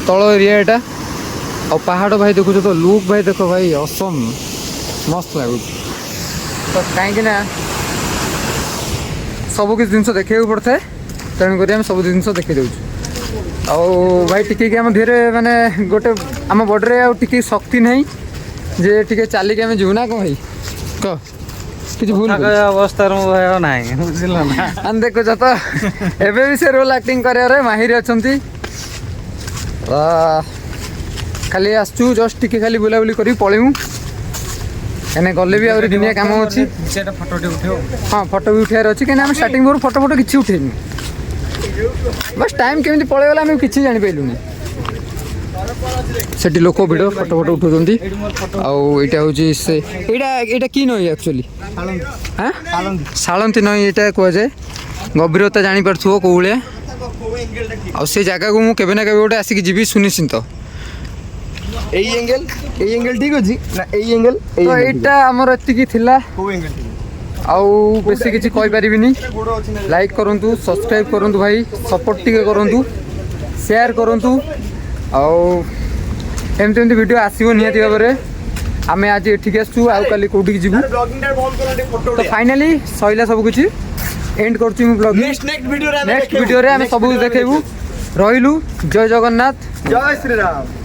तल एरिया यहाँ आ पहाड़ भाई देखो तो लुक भाई देखो भाई असम मस्त लगुच तो कहीं सब किसी जिन देखा पड़ता है तेणुक आम सब जिन देखी दूँ आ भाई टिके आम धीरे माने गोटे आम बॉडी टिके शक्ति नहीं जे टिके चलिक आम जीव ना कौन भाई कह किसी भूल अवस्था ना बुझल ना देखो तो एबे भी से रोल एक्टिंग कर माहिर अच्छा खाली आसचु जस्ट टिके खाली बुलाबुली कर पलैमु एने गले भी आउरी दुनिया काम अच्छी फोटो उठेव हाँ फोटो भी उठार अच्छी कहीं स्टार्टिंग करूँ फोटो फोटो किसी उठेनु बस टाइम केमी पलैगला आम कि जापारूनी से लोक भिड़ फोटो फोटो उठाऊँ आईटा हूँ से यहाँ कि नई एक्चुअली हाँ सालंती नई यहाँ कहुए गभीरता जापार कौ भाया से जगह को मुझे ना गोटे आसिक जी सुनिश्चित एंगल ठीक अच्छी ना एंगल तो यहाँ आमर एति आउ बेसी किसी कहीपरिनी लाइक करूँ सब्सक्राइब करूँ भाई सपोर्ट टे करूँ शेयर करूँ आमती वीडियो आसो निहाती भाव में आम आज एठिक आसू आउ काली कौटी जीवु तो फाइनाली सैला सब किसी एंड करुँ ब्लॉग नेक्स्ट वीडियो रे आम सब देखेबू रहिलु जय जगन्नाथ जय श्री राम।